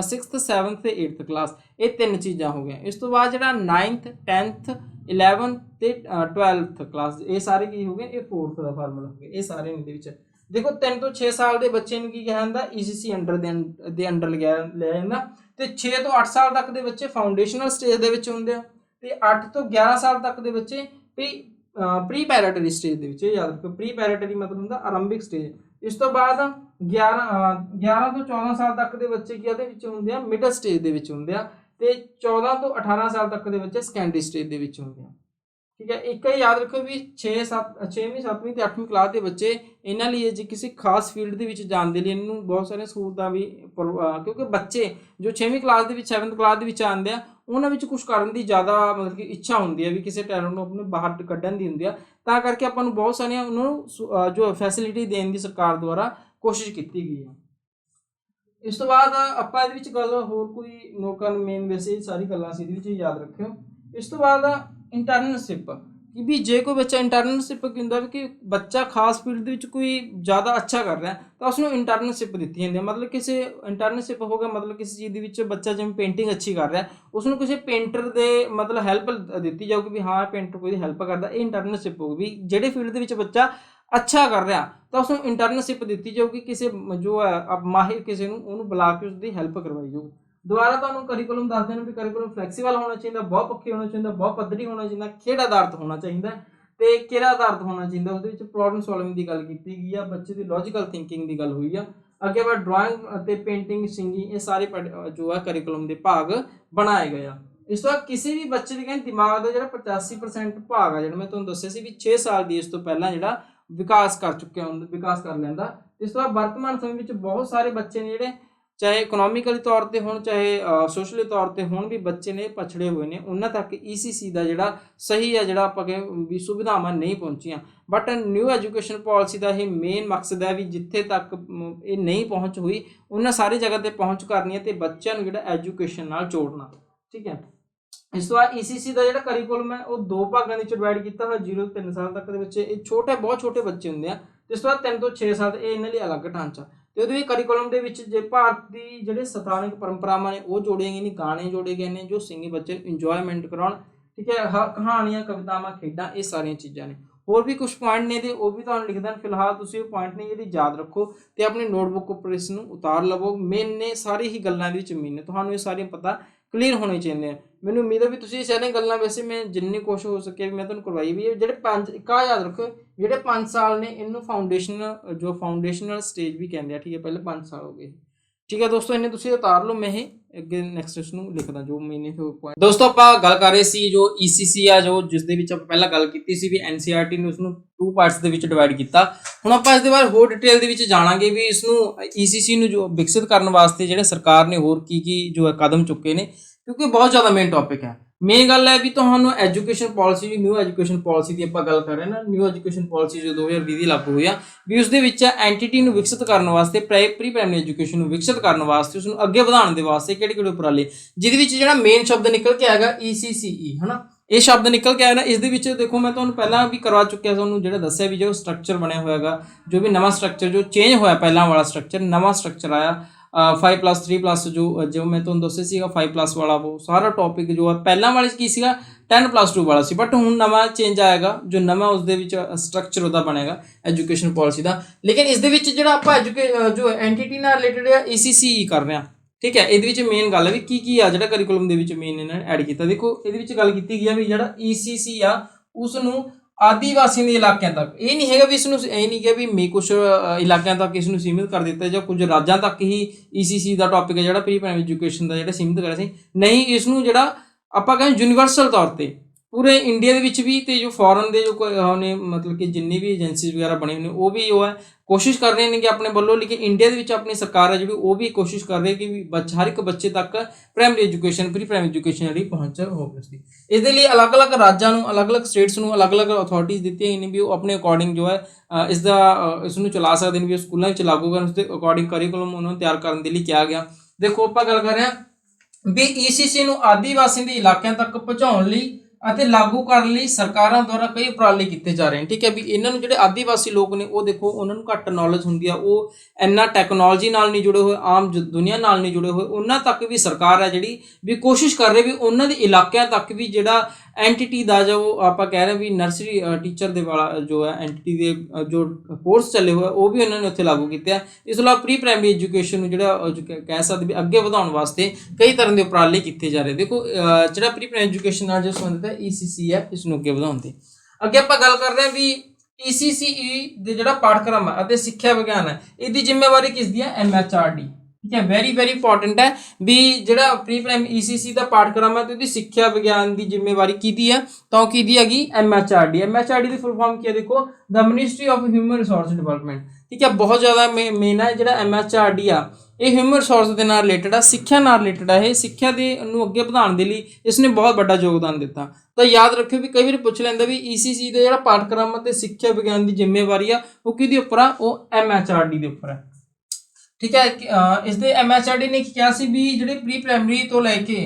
6th 7th ते 8th क्लास ये 3 चीज़ा हो गई इस तो बाद जो 9th 10th 11th ते 12th क्लास ये सारे की हो गए ये 4th का फार्मूला हो गया ये सारे इहदे देखो 3 ਤੋਂ 6 साल के बच्चे की क्या होंगे ECC अंडर दे अंडर लिया जाता तो 6 ਤੋਂ 8 साल तक के बच्चे फाउंडेशनल स्टेज के होंगे तो 8 ਤੋਂ 11 साल तक के बच्चे प्री पैराटरी स्टेज के याद रखो प्री पैराटरी मतलब होंगे आरंभिक स्टेज इस तो बाद 11 ਤੋਂ 14 साल तक के बच्चे की होंगे मिडल स्टेज के होंगे तो 14 ਤੋਂ 18 साल तक के बच्चे सैकेंडरी स्टेज के होंगे ठीक है। एक ही याद रखो भी 6वीं 7वीं ते 8वीं क्लास के बच्चे इन्हां लई जे किसी खास फील्ड के जाने के लिए इन्हों बहुत सारे सहूलतां भी क्योंकि बच्चे जो 6वीं क्लास के 7th क्लास के आते हैं उन्होंने कुछ करने की ज़्यादा मतलब कि इच्छा होंगी है भी किसी टैलेंट को अपने बाहर कढ़न की होंगी है ਤਾਂ ਕਰਕੇ ਆਪਾਂ ਨੂੰ ਬਹੁਤ ਸਾਰੀਆਂ ਉਹਨੂੰ ਜੋ ਫੈਸਿਲਿਟੀ ਦੇਣ ਦੀ ਸਰਕਾਰ ਦੁਆਰਾ ਕੋਸ਼ਿਸ਼ ਕੀਤੀ ਗਈ ਹੈ। ਇਸ ਤੋਂ ਬਾਅਦ ਆਪਾਂ ਇਹਦੇ ਵਿੱਚ ਗੱਲ ਹੋਰ ਕੋਈ ਨੋਟ ਕਰਨ, ਮੇਨ ਵੈਸੇ ਸਾਰੀ ਗੱਲਾਂ ਸੀ ਇਹਦੇ ਵਿੱਚ ਯਾਦ ਰੱਖਿਓ। ਇਸ ਤੋਂ ਬਾਅਦ ਇੰਟਰਨਸ਼ਿਪ, ਕਿ ਵੀ ਜੇ ਕੋਈ ਬੱਚਾ ਇੰਟਰਨਸ਼ਿਪ ਕੀ ਹੁੰਦਾ ਵੀ ਕਿ ਬੱਚਾ ਖਾਸ ਫੀਲਡ ਦੇ ਵਿੱਚ ਕੋਈ ਜ਼ਿਆਦਾ ਅੱਛਾ ਕਰ ਰਿਹਾ ਤਾਂ ਉਸਨੂੰ ਇੰਟਰਨਸ਼ਿਪ ਦਿੱਤੀ ਜਾਂਦੀ ਹੈ। ਮਤਲਬ ਕਿਸੇ ਇੰਟਰਨਸ਼ਿਪ ਹੋ ਗਿਆ, ਮਤਲਬ ਕਿਸੇ ਚੀਜ਼ ਦੇ ਵਿੱਚ ਬੱਚਾ ਜਿਵੇਂ ਪੇਂਟਿੰਗ ਅੱਛੀ ਕਰ ਰਿਹਾ ਉਸਨੂੰ ਕਿਸੇ ਪੇਂਟਰ ਦੇ ਮਤਲਬ ਹੈਲਪ ਦਿੱਤੀ ਜਾਊਗੀ ਵੀ ਹਾਂ ਪੇਂਟਰ ਕੋਈ ਹੈਲਪ ਕਰਦਾ, ਇਹ ਇੰਟਰਨਸ਼ਿਪ ਹੋਊਗੀ। ਵੀ ਜਿਹੜੇ ਫੀਲਡ ਦੇ ਵਿੱਚ ਬੱਚਾ ਅੱਛਾ ਕਰ ਰਿਹਾ ਤਾਂ ਉਸਨੂੰ ਇੰਟਰਨਸ਼ਿਪ ਦਿੱਤੀ ਜਾਊਗੀ, ਕਿਸੇ ਜੋ ਹੈ ਮਾਹਿਰ ਕਿਸੇ ਨੂੰ ਉਹਨੂੰ ਬੁਲਾ ਕੇ ਉਸਦੀ ਹੈਲਪ ਕਰਵਾਈ ਜਾਊਗੀ। ਦੁਬਾਰਾ ਤੁਹਾਨੂੰ ਕਰਿਕੂਲਮ ਦੱਸ ਦੇਣਾ ਵੀ ਕਰਿਕੂਲਮ ਫਲੈਕਸੀਬਲ ਹੋਣਾ ਚਾਹੀਦਾ, ਬਹੁਤ ਪੱਖੀ ਹੋਣਾ ਚਾਹੀਦਾ, ਬਹੁਤ ਪੱਧਰੀ ਹੋਣਾ ਚਾਹੀਦਾ, ਖੇਡ ਆਧਾਰਿਤ ਹੋਣਾ ਚਾਹੀਦਾ ਤੇ ਕਿਰਿਆ ਆਧਾਰਿਤ ਹੋਣਾ ਚਾਹੀਦਾ। ਉਹਦੇ ਵਿੱਚ ਪ੍ਰੋਬਲਮ ਸੋਲਵਿੰਗ ਦੀ ਗੱਲ ਕੀਤੀ ਗਈ ਆ, ਬੱਚੇ ਦੀ ਲੌਜੀਕਲ ਥਿੰਕਿੰਗ ਦੀ ਗੱਲ ਹੋਈ ਆ। ਅੱਗੇ ਬਾਅਦ ਡਰਾਇੰਗ ਅਤੇ ਪੇਂਟਿੰਗ, ਸਿੰਗਿੰਗ, ਇਹ ਸਾਰੇ ਜੋ ਹੈ ਕਰਿਕੂਲਮ ਦੇ ਭਾਗ ਬਣਾਏ ਗਏ ਆ। ਇਸ ਤੋਂ ਬਾਅਦ ਕਿਸੇ ਵੀ ਬੱਚੇ ਦੇ ਕਹਿੰਦੇ ਦਿਮਾਗ ਦਾ ਜਿਹੜਾ 85% ਭਾਗ ਆ, ਜਿਹੜਾ ਮੈਂ ਤੁਹਾਨੂੰ ਦੱਸਿਆ ਸੀ ਵੀ 6 ਸਾਲ ਦੀ ਇਸ ਤੋਂ ਪਹਿਲਾਂ ਜਿਹੜਾ ਵਿਕਾਸ ਕਰ ਚੁੱਕਿਆ ਹੁੰਦਾ, ਵਿਕਾਸ ਕਰ ਲੈਂਦਾ। ਇਸ ਤੋਂ ਬਾਅਦ ਵਰਤਮਾਨ ਸਮੇਂ ਵਿੱਚ ਬਹੁਤ ਸਾਰੇ ਬੱਚੇ ਨੇ ਜਿਹੜੇ ਚਾਹੇ ਇਕਨੋਮਿਕਲੀ ਤੌਰ ਤੇ ਹੋਣ ਚਾਹੇ ਸੋਸ਼ਲੀ ਤੌਰ ਤੇ ਹੋਣ ਵੀ ਬੱਚੇ ਨੇ ਪਛੜੇ ਹੋਏ ਨੇ, ਉਹਨਾਂ ਤੱਕ ECC ਦਾ ਜਿਹੜਾ ਸਹੀ ਹੈ ਜਿਹੜਾ ਆਪਾਂ ਕਹੇ ਵੀ ਸੁਵਿਧਾਵਾਂ ਨਹੀਂ ਪਹੁੰਚੀਆਂ। ਬਟ ਨਿਊ ਐਜੂਕੇਸ਼ਨ ਪਾਲਿਸੀ ਦਾ ਇਹ ਮੇਨ ਮਕਸਦ ਹੈ ਵੀ ਜਿੱਥੇ ਤੱਕ ਇਹ ਨਹੀਂ ਪਹੁੰਚ ਹੋਈ ਉਹਨਾਂ ਸਾਰੀ ਜਗ੍ਹਾ ਤੇ ਪਹੁੰਚ ਕਰਨੀ ਹੈ ਤੇ ਬੱਚਿਆਂ ਨੂੰ ਜਿਹੜਾ ਐਜੂਕੇਸ਼ਨ ਨਾਲ ਜੋੜਨਾ। ਠੀਕ ਹੈ। ਇਸ ਤੋਂ ਬਾਅਦ ECC ਦਾ ਜਿਹੜਾ ਕਰਿਕੂਲਮ ਹੈ ਉਹ ਦੋ ਭਾਗਾਂ ਦੇ ਵਿੱਚ ਡਿਵਾਈਡ ਕੀਤਾ ਹੋਇਆ, 0 ਤੋਂ 3 ਸਾਲ ਤੱਕ ਦੇ ਬੱਚੇ, ਇਹ ਛੋਟੇ ਬਹੁਤ ਛੋਟੇ ਬੱਚੇ ਹੁੰਦੇ ਆ। ਇਸ ਤੋਂ ਬਾਅਦ 3 ਤੋਂ 6 ਸਾਲ ਇਹ ਇਹਨਾਂ ਲਈ ਅਲੱਗ ਢਾਂਚਾ। ਤੇ ਉਹਦੇ ਵਿੱਚ ਕਰਿਕੂਲਮ ਦੇ ਵਿੱਚ ਜੇ ਭਾਰਤ ਦੀ ਜਿਹੜੇ ਸਥਾਨਕ ਪਰੰਪਰਾਵਾਂ ਨੇ ਉਹ ਜੋੜੇ ਗਏ ਨੇ, ਗਾਣੇ ਜੋੜੇ ਗਏ ਨੇ ਜੋ ਸਿੰਗੀ ਬੱਚੇ ਨੂੰ ਇੰਜੋਇਮੈਂਟ ਕਰਾਉਣ। ਠੀਕ ਹੈ। ਕਹਾਣੀਆਂ, ਕਵਿਤਾਵਾਂ, ਖੇਡਾਂ, ਇਹ ਸਾਰੀਆਂ ਚੀਜ਼ਾਂ ਨੇ। ਹੋਰ ਵੀ ਕੁਝ ਪੁਆਇੰਟ ਨੇ ਤੇ ਉਹ ਵੀ ਤੁਹਾਨੂੰ ਲਿਖ ਦੇਣ। ਫਿਲਹਾਲ ਤੁਸੀਂ ਉਹ ਪੁਆਇੰਟ ਨੇ ਜਿਹੜੀ ਯਾਦ ਰੱਖੋ ਤੇ ਆਪਣੀ ਨੋਟਬੁੱਕ ਉੱਪਰ ਇਸ ਨੂੰ ਉਤਾਰ ਲਵੋ। ਮੇਨ ਨੇ ਸਾਰੀ ਹੀ ਗੱਲਾਂ ਦੇ ਵਿੱਚ ਮੇਨ ਨੇ, ਤੁਹਾਨੂੰ ਇਹ ਸਾਰੀਆਂ ਪਤਾ ਕਲੀਅਰ ਹੋਣੇ ਚਾਹੀਦੇ ਆ। ਮੈਨੂੰ ਉਮੀਦ ਹੈ ਵੀ ਤੁਸੀਂ ਇਹ ਸਾਰੀਆਂ ਗੱਲਾਂ ਵੈਸੇ ਮੈਂ ਜਿੰਨੀ ਕੋਸ਼ਿਸ਼ ਹੋ ਸਕੇ ਵੀ ਮੈਂ ਤੁਹਾਨੂੰ ਕਰਵਾਈ ਵੀ। ਜਿਹੜੇ 5 ਯਾਦ ਰੱਖੋ, ਜਿਹੜੇ 5 ਸਾਲ ਨੇ ਇਹਨੂੰ ਫਾਊਂਡੇਸ਼ਨਲ ਸਟੇਜ ਵੀ ਕਹਿੰਦੇ ਆ। ਠੀਕ ਹੈ, ਪਹਿਲੇ 5 ਸਾਲ ਹੋ ਗਏ। ਠੀਕ ਹੈ ਦੋਸਤੋ, ਇਹਨੇ ਤੁਸੀਂ ਉਤਾਰ ਲਓ। ਮੈਂ ਇਹ ਅੱਗੇ ਨੈਕਸਟ ਇਸ ਨੂੰ ਲਿਖਦਾ ਜੋ ਮੇਨ ਪੁਆਇੰਟ। ਦੋਸਤੋ ਆਪਾਂ ਗੱਲ ਕਰ ਰਹੇ ਸੀ ਜੋ ECC ਆ, ਜੋ ਜਿਸ ਦੇ ਵਿੱਚ ਆਪਾਂ ਪਹਿਲਾਂ ਗੱਲ ਕੀਤੀ ਸੀ ਵੀ NCERT ਨੇ ਉਸਨੂੰ 2 ਪਾਰਟਸ ਦੇ ਵਿੱਚ ਡਿਵਾਈਡ ਕੀਤਾ। ਹੁਣ ਆਪਾਂ ਇਸ ਦੇ ਬਾਰੇ ਹੋਰ ਡਿਟੇਲ ਦੇ ਵਿੱਚ ਜਾਣਾਂਗੇ ਵੀ ਇਸ ਨੂੰ ECC ਨੂੰ ਜੋ ਵਿਕਸਿਤ ਕਰਨ ਵਾਸਤੇ ਜਿਹੜੇ ਸਰਕਾਰ ਨੇ ਹੋਰ ਕੀ ਜੋ ਹੈ ਕਦਮ ਚੁੱਕੇ ਨੇ, ਕਿਉਂਕਿ ਬਹੁਤ ਜ਼ਿਆਦਾ ਮੇਨ ਟੌਪਿਕ ਹੈ। ਮੇਨ ਗੱਲ ਹੈ ਵੀ ਤੁਹਾਨੂੰ education policy, new education policy ਦੀ ਆਪਾਂ ਗੱਲ ਕਰ ਰਹੇ ਨਾ। ਨਿਊ ਐਜੂਕੇਸ਼ਨ ਪਾਲਿਸੀ ਜੋ 2020 ਦੀ ਲਾਗੂ ਹੋਈ ਆ ਵੀ ਉਸ ਦੇ ਵਿੱਚ ਐਂਟੀਟੀ ਨੂੰ ਵਿਕਸਿਤ ਕਰਨ ਵਾਸਤੇ, ਪ੍ਰੀ ਪ੍ਰਾਇਮਰੀ ਐਜੂਕੇਸ਼ਨ ਨੂੰ ਵਿਕਸਿਤ ਕਰਨ ਵਾਸਤੇ, ਉਸ ਨੂੰ ਅੱਗੇ ਵਧਾਉਣ ਦੇ ਵਾਸਤੇ ਕਿਹੜੇ ਉਪਰਾਲੇ, ਜਿਹਦੇ ਵਿੱਚ ਜਿਹੜਾ ਮੇਨ ਸ਼ਬਦ ਨਿਕਲ ਕੇ ਆਏਗਾ ECCE ਹੈ ਨਾ, ਇਹ ਸ਼ਬਦ ਨਿਕਲ ਕੇ ਆਇਆ ਨਾ। ਇਸ ਦੇ ਵਿੱਚ ਦੇਖੋ ਮੈਂ ਤੁਹਾਨੂੰ ਪਹਿਲਾਂ ਵੀ ਕਰਵਾ ਚੁੱਕਿਆ, ਤੁਹਾਨੂੰ ਜਿਹੜਾ ਦੱਸਿਆ ਵੀ ਜੋ ਸਟਰਕਚਰ ਬਣਿਆ ਹੋਇਆਗਾ, ਜੋ ਵੀ ਨਵਾਂ ਸਟਰਕਚਰ ਜੋ ਚੇਂਜ ਹੋਇਆ, ਪਹਿਲਾਂ ਵਾਲਾ ਸਟਰਕਚਰ ਨਵਾਂ ਸਟਰਕਚਰ ਆਇਆ 5+3+ ਜੋ ਮੈਂ ਤੁਹਾਨੂੰ ਦੱਸਿਆ ਸੀਗਾ 5+ ਵਾਲਾ, ਉਹ ਸਾਰਾ ਟੌਪਿਕ ਜੋ ਹੈ ਪਹਿਲਾਂ ਵਾਲੇ ਕੀ ਸੀਗਾ 10+2 ਵਾਲਾ ਸੀ, ਬਟ ਹੁਣ ਨਵਾਂ ਚੇਂਜ ਆਏਗਾ ਜੋ ਨਵਾਂ ਉਸ ਦੇ ਵਿੱਚ ਸਟਰਕਚਰ ਉਹਦਾ ਬਣੇਗਾ ਐਜੂਕੇਸ਼ਨ ਪਾਲਿਸੀ ਦਾ। ਲੇਕਿਨ ਇਸ ਦੇ ਵਿੱਚ ਜਿਹੜਾ ਆਪਾਂ ਜੋ ਐਂਟੀਟੀ ਨਾਲ ਰਿਲੇਟਡ ਆ ECCE ਕਰ ਰਹੇ ਹਾਂ। ਠੀਕ ਹੈ, ਇਹਦੇ ਵਿੱਚ ਮੇਨ ਗੱਲ ਹੈ ਵੀ ਕੀ ਆ ਜਿਹੜਾ ਕਰਿਕੂਲਮ ਦੇ ਵਿੱਚ ਮੇਨ ਇਹਨਾਂ ਨੇ ਐਡ ਕੀਤਾ। ਦੇਖੋ ਇਹਦੇ ਵਿੱਚ ਗੱਲ ਕੀਤੀ ਗਈ ਆ ਵੀ ਜਿਹੜਾ ECC ਆ ਉਸ ਨੂੰ ਆਦੀਵਾਸੀਆਂ ਦੇ ਇਲਾਕਿਆਂ ਤੱਕ, ਇਹ ਨਹੀਂ ਹੈਗਾ ਵੀ ਇਸ ਨੂੰ ਇਹ ਨਹੀਂ ਕਿ ਵੀ ਕੁਝ ਇਲਾਕਿਆਂ ਤੱਕ ਇਸ ਨੂੰ ਸੀਮਿਤ ਕਰ ਦਿੱਤਾ ਜਾਂ ਕੁਝ ਰਾਜਾਂ ਤੱਕ ਹੀ ECC ਦਾ ਟੌਪਿਕ ਹੈ ਜਿਹੜਾ ਪ੍ਰੀ ਪ੍ਰਾਇਮਰੀ ਐਜੂਕੇਸ਼ਨ ਦਾ ਜਿਹੜਾ ਸੀਮਿਤ ਕਰਿਆ ਸੀ। ਨਹੀਂ, ਇਸ ਨੂੰ ਜਿਹੜਾ ਆਪਾਂ ਕਹਿੰਦੇ ਯੂਨੀਵਰਸਲ ਤੌਰ ਤੇ ਪੂਰੇ ਇੰਡੀਆ ਦੇ ਵਿੱਚ ਵੀ ਤੇ ਜੋ ਫੋਰਨ ਦੇ ਜੋ ਨੇ ਮਤਲਬ ਕਿ ਜਿੰਨੀ ਵੀ ਏਜੰਸੀਜ਼ ਵਗੈਰਾ ਬਣੀ ਹੋਈ ਨੇ ਉਹ ਵੀ ਉਹ ਹੈ ਕੋਸ਼ਿਸ਼ ਕਰ ਰਹੇ ਨੇ ਕਿ ਆਪਣੇ ਵੱਲੋਂ। ਲੇਕਿਨ ਇੰਡੀਆ ਦੇ ਵਿੱਚ ਆਪਣੀ ਸਰਕਾਰ ਹੈ ਜਿਹੜੀ ਉਹ ਵੀ ਕੋਸ਼ਿਸ਼ ਕਰ ਰਹੀ ਹੈ ਕਿ ਵੀ ਹਰ ਇੱਕ ਬੱਚੇ ਤੱਕ primary education, pre primary education ਜਿਹੜੀ ਪਹੁੰਚ ਹੋਵੇ ਉਸਦੀ। ਇਹਦੇ ਲਈ ਅਲੱਗ-ਅਲੱਗ ਰਾਜਾਂ ਨੂੰ, ਅਲੱਗ-ਅਲੱਗ ਸਟੇਟਸ ਨੂੰ ਅਲੱਗ-ਅਲੱਗ ਅਥਾਰਟੀਜ਼ ਦਿੱਤੀਆਂ ਹੋਈਆਂ ਨੇ ਵੀ ਉਹ ਆਪਣੇ ਅਕੋਰਡਿੰਗ ਜੋ ਹੈ ਇਸ ਨੂੰ ਚਲਾ ਸਕਦੇ ਨੇ, ਵੀ ਸਕੂਲਾਂ ਵਿੱਚ ਲਾਗੂ ਕਰਨ, ਉਸਦੇ ਅਕੋਰਡਿੰਗ ਕਰਿਕੂਲਮ ਉਹਨਾਂ ਨੂੰ ਤਿਆਰ ਕਰਨ ਦੇ ਲਈ ਕਿਹਾ ਗਿਆ। ਦੇਖੋ ਆਪਾਂ ਗੱਲ ਕਰ ਰਹੇ ਹਾਂ ਵੀ ECC ਨੂੰ ਆਦੀਵਾਸੀ ਦੇ ਇਲਾਕਿਆਂ ਤੱਕ ਪਹੁੰਚਾਉਣ ਲਈ ਅਤੇ ਲਾਗੂ ਕਰਨ ਲਈ ਸਰਕਾਰਾਂ ਦੁਆਰਾ ਕਈ ਉਪਰਾਲੇ ਕੀਤੇ ਜਾ ਰਹੇ ਨੇ। ਠੀਕ ਹੈ, ਵੀ ਇਹਨਾਂ ਨੂੰ ਜਿਹੜੇ ਆਦੀਵਾਸੀ ਲੋਕ ਨੇ ਉਹ ਦੇਖੋ ਉਹਨਾਂ ਨੂੰ ਘੱਟ ਨੌਲੇਜ ਹੁੰਦੀ ਆ, ਉਹ ਇੰਨਾ ਟੈਕਨੋਲੋਜੀ ਨਾਲ ਨਹੀਂ ਜੁੜੇ ਹੋਏ, ਆਮ ਦੁਨੀਆ ਨਾਲ ਨਹੀਂ ਜੁੜੇ ਹੋਏ, ਉਹਨਾਂ ਤੱਕ ਵੀ ਸਰਕਾਰ ਹੈ ਜਿਹੜੀ ਵੀ ਕੋਸ਼ਿਸ਼ ਕਰ ਰਹੀ ਵੀ ਉਹਨਾਂ ਦੇ ਇਲਾਕਿਆਂ ਤੱਕ ਵੀ ਜਿਹੜਾ ਐਂਟੀਟੀ ਦਾ ਜੋ ਆਪਾਂ ਕਹਿ ਰਹੇ ਵੀ ਨਰਸਰੀ ਟੀਚਰ ਦੇ ਵਾਲਾ ਜੋ ਹੈ ਐਂਟੀਟੀ ਦੇ ਜੋ ਕੋਰਸ ਚੱਲੇ ਹੋਏ ਉਹ ਵੀ ਉਹਨਾਂ ਨੇ ਉੱਥੇ ਲਾਗੂ ਕੀਤੇ ਆ। ਇਸ ਤੋਂ ਇਲਾਵਾ ਪ੍ਰੀ ਪ੍ਰਾਇਮਰੀ ਐਜੂਕੇਸ਼ਨ ਨੂੰ ਜਿਹੜਾ ਕਹਿ ਸਕਦੇ ਵੀ ਅੱਗੇ ਵਧਾਉਣ ਵਾਸਤੇ ਕਈ ਤਰ੍ਹਾਂ ਦੇ ਉਪਰਾਲੇ ਕੀਤੇ ਜਾ ਰਹੇ। ਦੇਖੋ ਜਿਹੜਾ ਪ੍ਰੀ ਪ੍ਰਾਇਮਰੀ ਐਜੂਕੇਸ਼ਨ ਨਾਲ ਜੋ ਸੰਬੰਧਿਤ ਹੈ ECC ਹੈ, ਇਸ ਨੂੰ ਅੱਗੇ ਵਧਾਉਣ ਦੀ। ਅੱਗੇ ਆਪਾਂ ਗੱਲ ਕਰਦੇ ਹਾਂ ਵੀ ECCE ਦੇ ਜਿਹੜਾ ਪਾਠਕ੍ਰਮ ਹੈ ਅਤੇ ਸਿੱਖਿਆ ਵਿਗਿਆਨ ਹੈ, ਇਹਦੀ ਜ਼ਿੰਮੇਵਾਰੀ ਕਿਸ ਦੀ ਹੈ? MHRD। ਠੀਕ ਹੈ, ਵੈਰੀ ਇੰਪੋਰਟੈਂਟ ਹੈ ਵੀ ਜਿਹੜਾ ਪ੍ਰੀ ਪ੍ਰਾਇਮਰੀ ECC ਦਾ ਪਾਠਕ੍ਰਮ ਹੈ ਤੇ ਉਹਦੀ ਸਿੱਖਿਆ ਵਿਗਿਆਨ ਦੀ ਜ਼ਿੰਮੇਵਾਰੀ ਕਿਹਦੀ ਹੈ? ਤਾਂ ਉਹ ਕਿਹਦੀ ਹੈਗੀ? MHRD। MHRD ਦੀ ਫੁੱਲ ਫਾਰਮ ਕੀ ਹੈ? ਦੇਖੋ, ਦਾ ministry of human resource development. ठीक है। बहुत ज़्यादा मेन है जो MHRD आ, ये ह्यूमन रिसोर्स के नाल रिलेटेड आ, सिक्ख्या नाल रिलेटेड है। ये सिक्ख्या दे नूं अगे ਵਧਾਉਣ ਦੇ ਲਈ इसने बहुत बड़ा योगदान दिता। तो याद रखियो भी कई बार पूछ लेंदा भी ECC ਦਾ ਜਿਹੜਾ ਪਾਠਕ੍ਰਮ ਤੇ ਸਿੱਖਿਆ ਵਿਗਿਆਨ ਦੀ ਜ਼ਿੰਮੇਵਾਰੀ ਆ ਉਹ ਕਿਹਦੇ ਉੱਪਰ ਆ, ਉਹ MHRD ਦੇ ਉੱਪਰ ਹੈ। ठीक है। इस दे MHRD ने क्या सी भी ਜਿਹੜੇ ਪ੍ਰੀ ਪ੍ਰਾਇਮਰੀ ਤੋਂ ਲੈ ਕੇ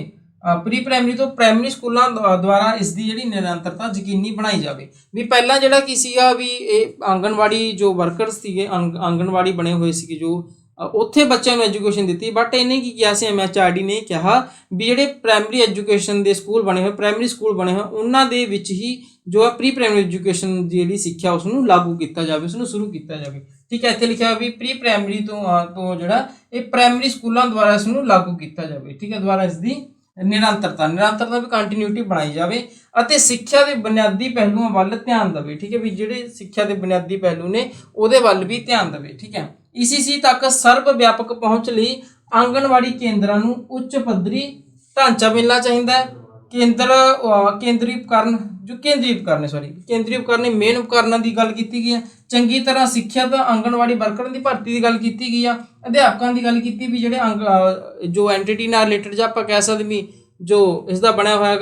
ਪ੍ਰੀ ਪ੍ਰਾਇਮਰੀ ਤੋਂ ਪ੍ਰਾਇਮਰੀ ਸਕੂਲਾਂ ਦੁਆਰਾ ਇਸ ਦੀ ਜਿਹੜੀ ਨਿਰੰਤਰਤਾ ਯਕੀਨੀ ਬਣਾਈ ਜਾਵੇ। ਵੀ ਪਹਿਲਾਂ ਜਿਹੜਾ ਕੀ ਸੀਗਾ ਵੀ ਇਹ ਆਂਗਣਵਾੜੀ ਜੋ ਵਰਕਰਸ ਸੀਗੇ, ਆਂਗਣਵਾੜੀ ਬਣੇ ਹੋਏ ਸੀਗੇ ਜੋ ਉੱਥੇ ਬੱਚਿਆਂ ਨੂੰ ਐਜੂਕੇਸ਼ਨ ਦਿੱਤੀ, ਬਟ ਇਹਨੇ ਕੀ ਕਿਹਾ ਸੀ MHRD ਨੇ ਕਿਹਾ ਵੀ ਜਿਹੜੇ ਪ੍ਰਾਇਮਰੀ ਐਜੂਕੇਸ਼ਨ ਦੇ ਸਕੂਲ ਬਣੇ ਹੋਏ, ਪ੍ਰਾਇਮਰੀ ਸਕੂਲ ਬਣੇ ਹੋਏ ਉਹਨਾਂ ਦੇ ਵਿੱਚ ਹੀ ਜੋ ਹੈ ਪ੍ਰੀ ਪ੍ਰਾਇਮਰੀ ਐਜੂਕੇਸ਼ਨ ਦੀ ਜਿਹੜੀ ਸਿੱਖਿਆ ਉਸ ਨੂੰ ਲਾਗੂ ਕੀਤਾ ਜਾਵੇ, ਉਸ ਨੂੰ ਸ਼ੁਰੂ ਕੀਤਾ ਜਾਵੇ। ठीक है। इतने लिखा भी प्री प्राइमरी तो जोड़ा ये प्राइमरी स्कूलों द्वारा इसनूं लागू किया जाए। ठीक है। द्वारा इसकी निरंतरता भी कंटिन्यूटी बनाई जाए और सिक्ख्या के बुनियादी पहलुओं वाल ध्यान देवे। ठीक है। भी जिहड़े सिक्ख्या के बुनियादी पहलू ने उहदे वल भी ध्यान देवे। ठीक है। ECC तक सर्व व्यापक पहुँच लई आंगणवाड़ी केंद्रां नूं उच्च पद्धरी ढांचा मिलना चाहिए। केंद्री उपकरण मेन उपकरणों की गल की गई है। चंगी तरह सिक्ख्यत आंगणवाड़ी वर्कर की भर्ती की गल की गई है। अध्यापकों की गल की भी जोड़े जो एंटिटी नाल रिलेटेड जो आप कह सकते भी जो इसका बनया हुआ है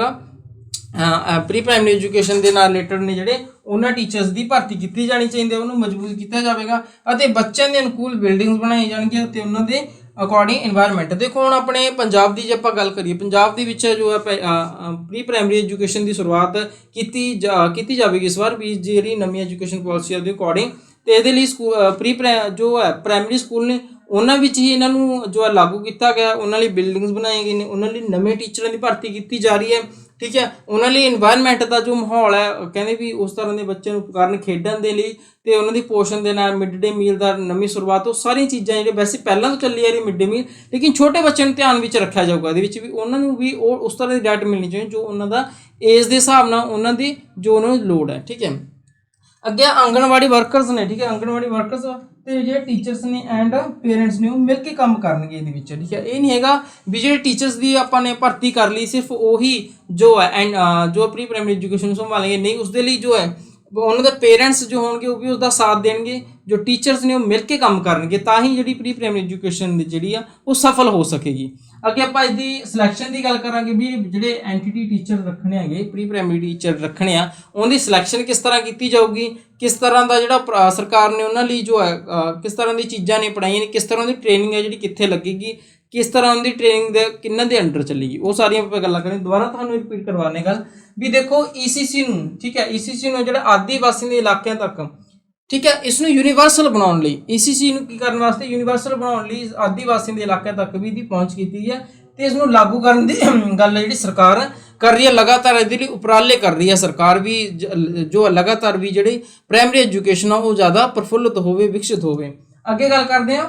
प्री प्राइमरी एजुकेशन के नाल रिलेटेड ने जोड़े उन्होंने टीचर्स की भर्ती की जानी चाहिए, उन्होंने मजबूत किया जाएगा और बच्चों के अनुकूल बिल्डिंग्स बनाई जाएगी तो उन्होंने अकॉर्डिंग इन्वायरमेंट। देखो हुण अपने पंजाब की जो आप गल करिए, पंजाब के जो है प्री प्राइमरी एजुकेशन की शुरुआत की जाएगी इस बार भी जी नवी एजुकेशन पॉलिसी है अकॉर्डिंग। तो ये प्री जो है प्राइमरी स्कूल ने उन्होंने ही इन्हों जो है लागू किया गया, उन्होंने बिल्डिंग्स बनाई गई, उन्होंने नवे टीचरों की भर्ती की जा रही है। ठीक है। उन्होंने इन्वायरमेंट का जो माहौल है कहते भी उस तरह के बच्चों को उपकरण खेडन के लिए तो उन्होंने पोषण के नाल मिड डे मील का नवी शुरुआत, वो सारी चीज़ां जो वैसे पहलों तो चली आ रही मिड डे मील, लेकिन छोटे बच्चों को ध्यान में रखा जाऊगा ये भी उन्होंने भी उस तरह की डाइट मिलनी चाहिए जो उन्होंने एज के हिसाब से उन्होंने जो उन्होंने लोड़ है। ठीक है। अगे आंगणवाड़ी वर्करस ने, ठीक है, आंगणवाड़ी वर्करस तो जो टीचर्स ने एंड पेरेंट्स ने मिल के काम करनगे इहदे विच। ठीक है। ये नहीं हैगा भी जो टीचर्स की आपने भर्ती कर ली सिर्फ वही जो है एंड जो प्री प्राइमरी एजुकेशन संभालेंगे, नहीं उसके लिए जो है उन्होंने पेरेंट्स जो होंगे वो भी उसका साथ देंगे, जो टीचर्स ने वो मिल के काम करनगे तां ही जी प्री प्राइमरी एजुकेशन जी वो सफल हो सकेगी। अगे आप इसकी सिलैक्शन की गल करांगे भी जोड़े एंटिटी टीचर रखने हैं प्री प्राइमरी टीचर रखने आ उनकी सिलैक्शन किस तरह की जाऊगी, किस तरह का जोड़ा सरकार ने उन्होंने जो है किस तरह की चीज़ां ने पढ़ाई ने, किस तरह की ट्रेनिंग है जी कित्थे लगेगी, किस तरह उनकी ट्रेनिंग किन्हां दे अंडर चलेगी, वो सारियां आपां गल्लां करें। दोबारा तुहानूं रिपीट करवाने गल भी देखो ECC नूं, ठीक है, ECC नूं जिहड़ा आदिवासी दे इलाकिਆਂ तक, ठीक है, इसनूं यूनीवर्सल बनाउण लई ECC नूं की करन वास्ते यूनीवर्सल बनाउण लई आदिवासी दे इलाकिਆਂ तक भी दी पहुँच कीती है तो इसनूं लागू करन दी गल जिहड़ी सरकार कर रही है, लगातार इहदे लई उपराले कर रही है सरकार भी जो लगातार भी जिहड़ी प्राइमरी एजुकेशन आ वो ज़्यादा प्रफुल्लित होवे विकसित होवे। अगे गल करदे हां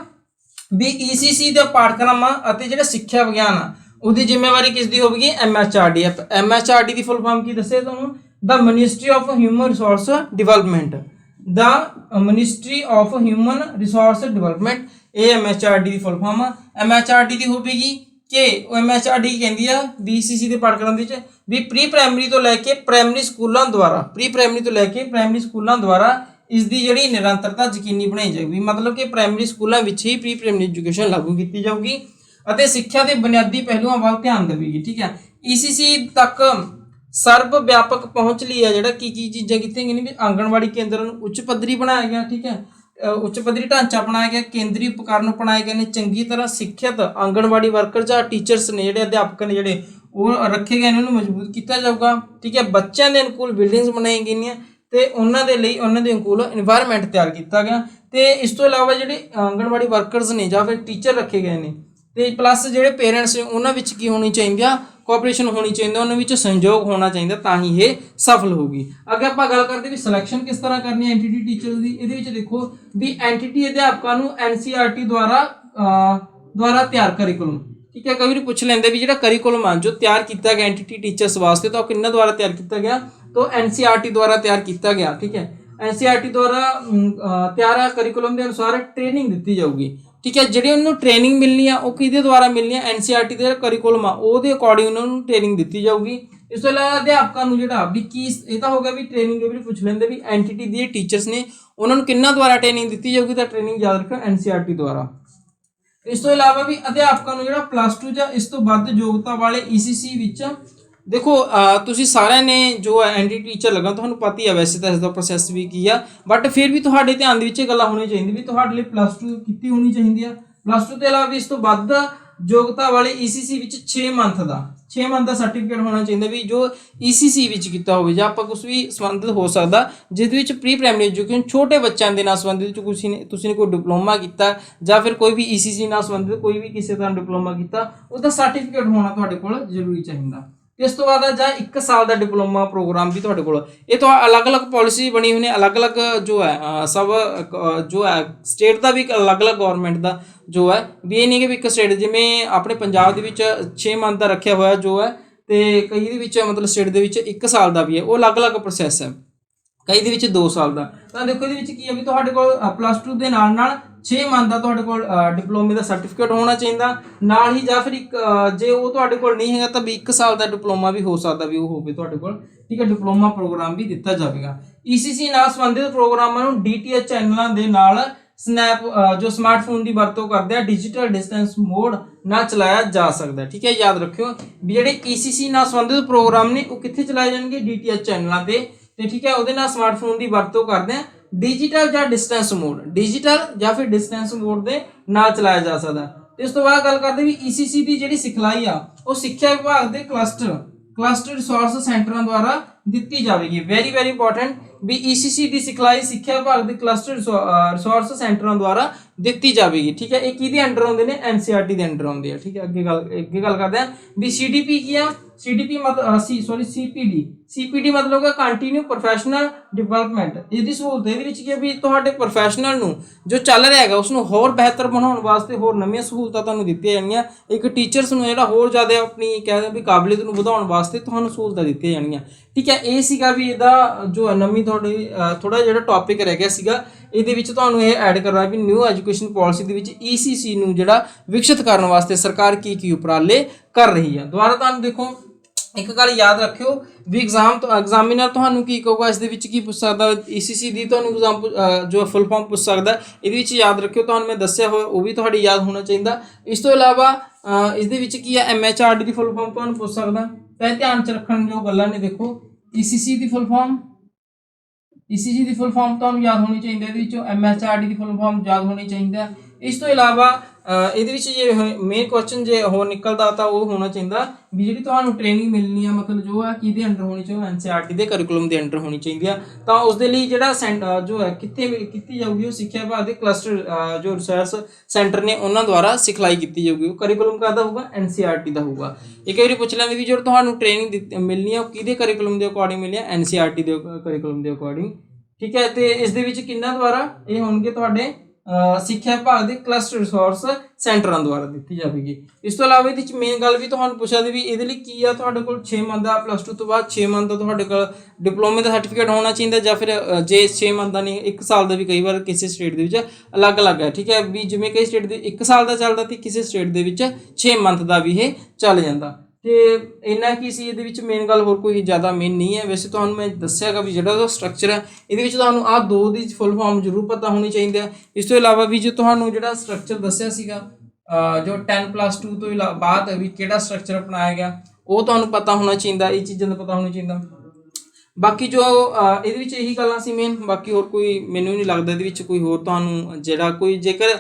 भी ECC ਦੇ ਪਾਠਕ੍ਰਮ ਅਤੇ ਜਿਹੜਾ ਸਿੱਖਿਆ ਵਿਗਿਆਨ ਆ ਉਹਦੀ ਜ਼ਿੰਮੇਵਾਰੀ ਕਿਸ ਦੀ ਹੋਵੇਗੀ, MHRD ਹੈ। MHRD ਦੀ ਫੁੱਲ ਫਾਰਮ ਕੀ ਦੱਸਿਆ ਤੁਹਾਨੂੰ, the ministry of human resource development, the ministry of human resource development, ਇਹ MHRD ਦੀ ਫੁੱਲ ਫਾਰਮ ਆ। MHRD ਦੀ ਹੋਵੇਗੀ कि MHRD कहती है BCC के पाठक्रम भी प्री प्राइमरी तो लैके प्राइमरी स्कूलों द्वारा प्राइमरी स्कूलों द्वारा इसकी जी निरंतरता यकीनी बनाई जाएगी। मतलब कि प्राइमरी स्कूलों में ही प्री प्राइमरी एजुकेशन लागू की जाऊगी और सिक्ख्या के बुनियादी पहलुओं वाल ध्यान देगी। ठीक है। ECC तक सर्व व्यापक पहुँच ली है जोड़ा की चीज़ां कीतियां गईयां भी आंगणवाड़ी केंद्र उच्च पद्धरी बनाया गया। ठीक है। उच्च पद्धरी ढांचा अपनाया गया, केंद्रीय उपकरण अपनाए गए, चंगी तरह सिक्ख्यत आंगणवाड़ी वर्कर या टीचर्स ने जोड़े अध्यापक ने जोड़े वो रखे गए, उन्होंने मजबूत किया जाऊगा। ठीक है। बच्चों के अनुकूल बिल्डिंग्स बनाई गई तो उन्होंने उन्होंने अनुकूल इन्वायरमेंट तैयार किया गया। तो इस तो इलावा जोड़े आंगणवाड़ी वर्करस ने या फिर टीचर रखे गए हैं तो प्लस जोड़े पेरेंट्स ने उन्होंने की होनी चाहिए, कोऑपरेशन होनी चाहिए, उन्होंने सहयोग होना चाहिए ताकि ये सफल होगी। अगर आप गल करते भी सिलैक्शन किस तरह करनी है एंटिटी टीचर की, ये देखो भी एंटिटी अध्यापकों NCERT द्वारा तैयार करिकुलम। ठीक है। कई बार पूछ लेंगे भी जो करिकुलम है जो तैयार किया गया एंटिटी टीचर्स वास्ते तो किन्ना द्वारा तैयार किया गया, तो NCERT द्वारा तैयार किया गया। ठीक है। NCERT द्वारा तैयार करिकुलम के अनुसार ट्रेनिंग दी जाऊगी। ठीक है। जी उन्होंने ट्रेनिंग मिलनी है वो कि द्वारा मिलनी है, NCERT के करिकुलम आ वो अकॉर्डिंग उन्होंने ट्रेनिंग दी जाऊगी। ਇਸ ਤੋਂ ਇਲਾਵਾ ਅਧਿਆਪਕਾਂ ਨੂੰ ਜਿਹੜਾ ਵੀ ਕੀ ਇਹ ਤਾਂ ਹੋ ਗਿਆ ਵੀ ਟ੍ਰੇਨਿੰਗ ਇਹ ਵੀ ਪੁੱਛ ਲੈਂਦੇ ਵੀ ਐਂਟੀਟੀ ਦੇ ਟੀਚਰਸ ਨੇ ਉਹਨਾਂ ਨੂੰ ਕਿੰਨਾ ਦੁਆਰਾ ਟ੍ਰੇਨਿੰਗ ਦਿੱਤੀ ਜਾਊਗੀ, ਤਾਂ ਟ੍ਰੇਨਿੰਗ ਯਾਦ ਰੱਖਿਓ NCERT ਦੁਆਰਾ। ਇਸ ਤੋਂ ਇਲਾਵਾ ਵੀ ਅਧਿਆਪਕਾਂ ਨੂੰ ਜਿਹੜਾ +2 ਜਾਂ ਇਸ ਤੋਂ ਵੱਧ ਯੋਗਤਾ ਵਾਲੇ ECC ਵਿੱਚ ਦੇਖੋ ਤੁਸੀਂ ਸਾਰਿਆਂ ਨੇ ਜੋ ਐਂਟੀ ਟੀਚਰ ਲੱਗਾ ਤੁਹਾਨੂੰ ਪਤਾ ਹੀ ਆ ਵੈਸੇ ਤਾਂ ਇਸ ਦਾ ਪ੍ਰੋਸੈਸ ਵੀ ਕੀ ਆ, ਬਟ ਫਿਰ ਵੀ ਤੁਹਾਡੇ ਧਿਆਨ ਦੇ ਵਿੱਚ ਇਹ ਗੱਲਾਂ ਹੋਣੀਆਂ ਚਾਹੀਦੀਆਂ ਵੀ ਤੁਹਾਡੇ ਲਈ +2 ਕੀਤੀ ਹੋਣੀ ਚਾਹੀਦੀ ਆ। +2 ਤੋਂ ਇਲਾਵਾ ਵੀ ਇਸ ਤੋਂ ਵੱਧ ਯੋਗਤਾ ਵਾਲੇ ECC ਵਿੱਚ 6 ਮੰਥ ਦਾ ਸਰਟੀਫਿਕੇਟ ਹੋਣਾ ਚਾਹੀਦਾ ਵੀ ਜੋ ECC ਵਿੱਚ ਕੀਤਾ ਹੋਵੇ, ਜਾਂ ਆਪਾਂ ਕੁਝ ਵੀ ਸੰਬੰਧਿਤ ਹੋ ਸਕਦਾ ਜਿਹਦੇ ਵਿੱਚ ਪ੍ਰੀ ਪ੍ਰਾਇਮਰੀ ਐਜੂਕੇਸ਼ਨ ਛੋਟੇ ਬੱਚਿਆਂ ਦੇ ਨਾਲ ਸੰਬੰਧਿਤ ਤੁਸੀਂ ਕੋਈ ਡਿਪਲੋਮਾ ਕੀਤਾ ਜਾਂ ਫਿਰ ਕੋਈ ਵੀ ECC ਨਾਲ ਸੰਬੰਧਿਤ ਕੋਈ ਵੀ ਕਿਸੇ ਤਰ੍ਹਾਂ ਡਿਪਲੋਮਾ ਕੀਤਾ, ਉਹਦਾ ਸਰਟੀਫਿਕੇਟ ਹੋਣਾ ਤੁਹਾਡੇ ਕੋਲ ਜ਼ਰੂਰੀ ਚਾਹੀਦਾ। ਇਸ ਤੋਂ ਬਾਅਦ ਜਾਂ 1 ਸਾਲ ਦਾ ਡਿਪਲੋਮਾ ਪ੍ਰੋਗਰਾਮ ਵੀ ਤੁਹਾਡੇ ਕੋਲ, ਇਹ ਤਾਂ ਅਲੱਗ-ਅਲੱਗ ਪਾਲਿਸੀ ਬਣੀ ਹੋਈ ਨੇ, ਅਲੱਗ-ਅਲੱਗ ਜੋ ਹੈ ਸਭ ਜੋ ਹੈ ਸਟੇਟ ਦਾ ਵੀ ਅਲੱਗ-ਅਲੱਗ ਗਵਰਨਮੈਂਟ ਦਾ ਜੋ ਹੈ ਵੀ ਇਹ ਨਹੀਂ ਕਿ ਵੀ ਇੱਕ ਸਟੇਟ ਜਿਵੇਂ ਆਪਣੇ ਪੰਜਾਬ ਦੇ ਵਿੱਚ 6 ਮੰਥ ਦਾ ਰੱਖਿਆ ਹੋਇਆ ਜੋ ਹੈ, ਤੇ ਕਈ ਦੇ ਵਿੱਚ ਮਤਲਬ ਸਟੇਟ ਦੇ ਵਿੱਚ 1 ਸਾਲ ਦਾ ਵੀ ਹੈ, ਉਹ ਅਲੱਗ-ਅਲੱਗ ਪ੍ਰੋਸੈਸ ਹੈ, ਕਈ ਦੇ ਵਿੱਚ 2 ਸਾਲ ਦਾ। ਤਾਂ ਦੇਖੋ ਇਹਦੇ ਵਿੱਚ ਕੀ ਹੈ ਵੀ ਤੁਹਾਡੇ ਕੋਲ +2 ਦੇ ਨਾਲ 6 ਮੰਥ ਦਾ ਤੁਹਾਡੇ ਕੋਲ ਡਿਪਲੋਮੇ ਦਾ ਸਰਟੀਫਿਕੇਟ ਹੋਣਾ ਚਾਹੀਦਾ ਨਾਲ ਹੀ, ਜਾਂ ਫਿਰ ਇੱਕ ਜੇ ਉਹ ਤੁਹਾਡੇ ਕੋਲ ਨਹੀਂ ਹੈਗਾ ਤਾਂ ਵੀ 1 ਸਾਲ ਦਾ ਡਿਪਲੋਮਾ ਵੀ ਹੋ ਸਕਦਾ ਵੀ ਉਹ ਹੋਵੇ ਤੁਹਾਡੇ ਕੋਲ, ਠੀਕ ਹੈ, ਡਿਪਲੋਮਾ ਪ੍ਰੋਗਰਾਮ ਵੀ ਦਿੱਤਾ ਜਾਵੇਗਾ। ECC ਨਾਲ ਸੰਬੰਧਿਤ ਪ੍ਰੋਗਰਾਮਾਂ ਨੂੰ DTH ਚੈਨਲਾਂ ਦੇ ਨਾਲ ਜੋ ਸਮਾਰਟਫੋਨ ਦੀ ਵਰਤੋਂ ਕਰਦੇ ਆ ਡਿਜੀਟਲ ਡਿਸਟੈਂਸ ਮੋਡ ਨਾਲ ਚਲਾਇਆ ਜਾ ਸਕਦਾ, ਠੀਕ ਹੈ। ਯਾਦ ਰੱਖਿਓ ਵੀ ਜਿਹੜੇ ECC ਨਾਲ ਸੰਬੰਧਿਤ ਪ੍ਰੋਗਰਾਮ ਨੇ ਉਹ ਕਿੱਥੇ ਚਲਾਏ ਜਾਣਗੇ, DTH ਚੈਨਲਾਂ ਤੇ ਠੀਕ ਹੈ, ਉਹਦੇ ਨਾਲ ਸਮਾਰਟਫੋਨ ਦੀ ਵਰਤੋਂ ਕਰਦੇ ਆ ਡਿਜੀਟਲ ਜਾਂ ਡਿਸਟੈਂਸ ਮੋਡ, ਡਿਜੀਟਲ ਜਾਂ ਫਿਰ ਡਿਸਟੈਂਸ ਮੋਡ ਦੇ ਨਾਲ ਚਲਾਇਆ ਜਾ ਸਕਦਾ। ਇਸ ਤੋਂ ਬਾਅਦ ਗੱਲ ਕਰਦੇ ਵੀ ECC ਦੀ ਜਿਹੜੀ ਸਿਖਲਾਈ ਆ ਉਹ ਸਿੱਖਿਆ ਵਿਭਾਗ ਦੇ ਕਲਸਟਰ ਰਿਸੋਰਸ ਸੈਂਟਰਾਂ ਦੁਆਰਾ ਦਿੱਤੀ ਜਾਵੇਗੀ। ਵੈਰੀ ਇੰਪੋਰਟੈਂਟ ਵੀ ECC ਦੀ ਸਿਖਲਾਈ ਸਿੱਖਿਆ ਵਿਭਾਗ ਦੇ ਕਲਸਟਰ ਰਿਸੋਰਸ ਸੈਂਟਰਾਂ ਦੁਆਰਾ ਦਿੱਤੀ ਜਾਵੇਗੀ, ਠੀਕ ਹੈ। ਇਹ ਕਿਹਦੇ ਅੰਡਰ ਆਉਂਦੇ ਨੇ, NCERT ਦੇ ਅੰਡਰ ਆਉਂਦੇ ਆ, ਠੀਕ ਹੈ। ਅੱਗੇ ਗੱਲ ਕਰਦੇ ਆ ਵੀ CDP ਕੀ ਆ, CDP ਮਤਲਬ CPD ਮਤਲਬ ਹੈ ਕੰਟੀਨਿਊ ਪ੍ਰੋਫੈਸ਼ਨਲ ਡਿਵੈਲਪਮੈਂਟ। ਇਹਦੀ ਸਹੂਲਤ ਇਹਦੇ ਵਿੱਚ ਕੀ ਹੈ ਵੀ ਤੁਹਾਡੇ ਪ੍ਰੋਫੈਸ਼ਨਲ ਨੂੰ ਜੋ ਚੱਲ ਰਿਹਾ ਹੈਗਾ ਉਸ ਨੂੰ ਹੋਰ ਬਿਹਤਰ ਬਣਾਉਣ ਵਾਸਤੇ ਹੋਰ ਨਵੀਆਂ ਸਹੂਲਤਾਂ ਤੁਹਾਨੂੰ ਦਿੱਤੀਆਂ ਜਾਣਗੀਆਂ। ਇੱਕ ਟੀਚਰਸ ਨੂੰ ਜਿਹੜਾ ਹੋਰ ਜ਼ਿਆਦਾ ਆਪਣੀ ਕਹਿੰਦੇ ਵੀ ਕਾਬਲੀਅਤ ਨੂੰ ਵਧਾਉਣ ਵਾਸਤੇ ਤੁਹਾਨੂੰ ਸਹੂਲਤਾਂ ਦਿੱਤੀਆਂ ਜਾਣਗੀਆਂ, ਠੀਕ ਹੈ। ਇਹ ਸੀਗਾ ਵੀ ਇਹਦਾ ਜੋ ਨਵੀਂ ਤੁਹਾਡੀ ਥੋੜਾ ਜਿਹੜਾ ਟੌਪਿਕ ਰਹਿ ਗਿਆ ਸੀਗਾ, ਇਹਦੇ ਵਿੱਚ ਤੁਹਾਨੂੰ ਇਹ ਐਡ ਕਰਨਾ ਵੀ ਨਿਊ ਐਜੂਕੇਸ਼ਨ ਪਾਲਿਸੀ ਦੇ ਵਿੱਚ ECC ਨੂੰ ਜਿਹੜਾ ਵਿਕਸਿਤ ਕਰਨ ਵਾਸਤੇ ਸਰਕਾਰ ਕੀ ਉਪਰਾਲੇ ਕਰ ਰਹੀ ਹੈ। ਦੁਬਾਰਾ ਤੁਹਾਨੂੰ ਦੇਖੋ ਇੱਕ ਗੱਲ ਯਾਦ ਰੱਖਿਓ ਵੀ ਐਗਜ਼ਾਮੀਨਰ ਤੁਹਾਨੂੰ ਕੀ ਕਹੂਗਾ, ਇਸ ਦੇ ਵਿੱਚ ਕੀ ਪੁੱਛ ਸਕਦਾ, ECC ਦੀ ਤੁਹਾਨੂੰ ਐਗਜ਼ਾਮ ਜੋ ਫੁੱਲ ਫਾਰਮ ਪੁੱਛ ਸਕਦਾ, ਇਹਦੇ ਵਿੱਚ ਯਾਦ ਰੱਖਿਓ ਤੁਹਾਨੂੰ ਮੈਂ ਦੱਸਿਆ ਹੋਇਆ ਉਹ ਵੀ ਤੁਹਾਡੀ ਯਾਦ ਹੋਣਾ ਚਾਹੀਦਾ। ਇਸ ਤੋਂ ਇਲਾਵਾ ਇਸ ਦੇ ਵਿੱਚ ਕੀ ਹੈ MHRD ਦੀ ਫੁੱਲ ਫਾਰਮ ਤੁਹਾਨੂੰ ਪੁੱਛ ਸਕਦਾ। ਤਾਂ ਧਿਆਨ ਚ ਰੱਖਣ ਜੋ ਗੱਲਾਂ ਨੇ, ਦੇਖੋ ECC ਦੀ ਫੁੱਲ ਫਾਰਮ ਤੁਹਾਨੂੰ ਯਾਦ ਹੋਣੀ ਚਾਹੀਦੀ, ਇਹਦੇ ਵਿੱਚੋਂ MHRD ਦੀ ਫੁੱਲ ਫਾਰਮ ਯਾਦ ਹੋਣੀ ਚਾਹੀਦਾ। ਇਸ ਤੋਂ ਇਲਾਵਾ ਇਹਦੇ ਵਿੱਚ ਜੇ ਮੇਨ ਕੁਐਸਚਨ ਜੇ ਹੋਰ ਨਿਕਲਦਾ ਤਾਂ ਉਹ ਹੋਣਾ ਚਾਹੀਦਾ ਵੀ ਜਿਹੜੀ ਤੁਹਾਨੂੰ ਟ੍ਰੇਨਿੰਗ ਮਿਲਣੀ ਆ ਮਤਲਬ ਜੋ ਹੈ ਕਿਹਦੇ ਅੰਡਰ ਹੋਣੀ ਚਾਹੀਦੀ, NCERT ਦੇ ਕਰਿਕੂਲਮ ਦੇ ਅੰਡਰ ਹੋਣੀ ਚਾਹੀਦੀ ਆ। ਤਾਂ ਉਸ ਦੇ ਲਈ ਜਿਹੜਾ ਜੋ ਹੈ ਕਿੱਥੇ ਕੀਤੀ ਜਾਊਗੀ, ਉਹ ਸਿੱਖਿਆ ਵਿਭਾਗ ਦੇ ਕਲਸਟਰ ਜੋ ਰਿਸਰਚ ਸੈਂਟਰ ਨੇ ਉਹਨਾਂ ਦੁਆਰਾ ਸਿਖਲਾਈ ਕੀਤੀ ਜਾਊਗੀ। ਉਹ ਕਰਿਕੂਲਮ ਕਾਹਦਾ ਹੋਊਗਾ, NCERT ਦਾ ਹੋਊਗਾ। ਇੱਕ ਵਾਰੀ ਪੁੱਛ ਲੈਂਦੇ ਵੀ ਜੋ ਤੁਹਾਨੂੰ ਟ੍ਰੇਨਿੰਗ ਮਿਲਣੀ ਆ ਉਹ ਕਿਹਦੇ ਕਰਿਕੂਲਮ ਦੇ ਅਕੋਰਡਿੰਗ ਮਿਲਣੀ ਆ, NCERT ਦੇ ਕਰਿਕੂਲਮ ਦੇ ਅਕੋਰਡਿੰਗ, ਠੀਕ ਹੈ। ਤੇ ਇਸ ਦੇ ਵਿੱਚ ਕਿੰਨਾ ਦੁਆਰਾ ਇਹ ਹੋਣਗੇ ਤੁਹਾਡੇ ਸਿੱਖਿਆ ਵਿਭਾਗ ਦੇ ਕਲਸਟਰ ਰਿਸੋਰਸ ਸੈਂਟਰਾਂ ਦੁਆਰਾ ਦਿੱਤੀ ਜਾਵੇਗੀ। ਇਸ ਤੋਂ ਇਲਾਵਾ ਇਹਦੇ ਵਿੱਚ ਮੇਨ ਗੱਲ ਵੀ ਤੁਹਾਨੂੰ ਪੁੱਛਿਆ ਦੀ ਵੀ ਇਹਦੇ ਲਈ ਕੀ ਆ, ਤੁਹਾਡੇ ਕੋਲ 6 ਮੰਥ ਦਾ +2 ਤੋਂ ਬਾਅਦ 6 ਮੰਥ ਦਾ ਤੁਹਾਡੇ ਕੋਲ ਡਿਪਲੋਮੇ ਦਾ ਸਰਟੀਫਿਕੇਟ ਹੋਣਾ ਚਾਹੀਦਾ, ਜਾਂ ਫਿਰ ਜੇ 6 ਮੰਥ ਦਾ ਨਹੀਂ 1 ਸਾਲ ਦਾ ਵੀ ਕਈ ਵਾਰ ਕਿਸੇ ਸਟੇਟ ਦੇ ਵਿੱਚ ਅਲੱਗ-ਅਲੱਗ ਹੈ, ਠੀਕ ਹੈ। ਵੀ ਜਿਵੇਂ ਕਈ ਸਟੇਟ ਦੇ 1 ਸਾਲ ਦਾ ਚੱਲਦਾ ਤੇ ਕਿਸੇ ਸਟੇਟ ਦੇ ਵਿੱਚ 6 ਮੰਥ ਦਾ ਵੀ ਇਹ ਚੱਲ ਜਾਂਦਾ। ਤੇ ਇੰਨਾ ਕੀ ਸੀ ਇਹਦੇ ਵਿੱਚ ਮੇਨ ਗੱਲ, ਹੋਰ ਕੋਈ ਜ਼ਿਆਦਾ ਮੇਨ ਨਹੀਂ ਹੈ। ਵੈਸੇ ਤੁਹਾਨੂੰ ਮੈਂ ਦੱਸਿਆਗਾ ਵੀ ਜਿਹੜਾ ਉਹਦਾ ਸਟਰਕਚਰ ਹੈ ਇਹਦੇ ਵਿੱਚ ਤੁਹਾਨੂੰ ਆਹ 2 ਦੀ ਫੁੱਲ ਫਾਰਮ ਜ਼ਰੂਰ ਪਤਾ ਹੋਣੀ ਚਾਹੀਦੀ ਹੈ। ਇਸ ਤੋਂ ਇਲਾਵਾ ਵੀ ਜੋ ਤੁਹਾਨੂੰ ਜਿਹੜਾ ਸਟਰਕਚਰ ਦੱਸਿਆ ਸੀਗਾ ਜੋ 10+2 ਤੋਂ ਬਾਅਦ ਵੀ ਕਿਹੜਾ ਸਟਰਕਚਰ ਅਪਣਾਇਆ ਗਿਆ ਉਹ ਤੁਹਾਨੂੰ ਪਤਾ ਹੋਣਾ ਚਾਹੀਦਾ, ਇਹ ਚੀਜ਼ਾਂ ਦਾ ਪਤਾ ਹੋਣਾ ਚਾਹੀਦਾ। ਬਾਕੀ ਜੋ ਇਹਦੇ ਵਿੱਚ ਇਹੀ ਗੱਲਾਂ ਸੀ ਮੇਨ, ਬਾਕੀ ਹੋਰ ਕੋਈ ਮੈਨੂੰ ਨਹੀਂ ਲੱਗਦਾ ਇਹਦੇ ਵਿੱਚ ਕੋਈ ਹੋਰ ਤੁਹਾਨੂੰ ਜਿਹੜਾ ਕੋਈ ਜੇਕਰ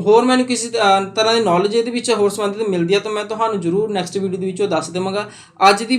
ਹੋਰ ਮੈਨੂੰ ਕਿਸੇ ਤਰ੍ਹਾਂ ਦੀ ਨੌਲੇਜ ਇਹਦੇ ਵਿੱਚ ਹੋਰ ਸੰਬੰਧਿਤ ਮਿਲਦੀ ਹੈ ਤਾਂ ਮੈਂ ਤੁਹਾਨੂੰ ਜ਼ਰੂਰ ਨੈਕਸਟ ਵੀਡੀਓ ਦੇ ਵਿੱਚੋਂ ਦੱਸ ਦੇਵਾਂਗਾ। ਅੱਜ ਦੀ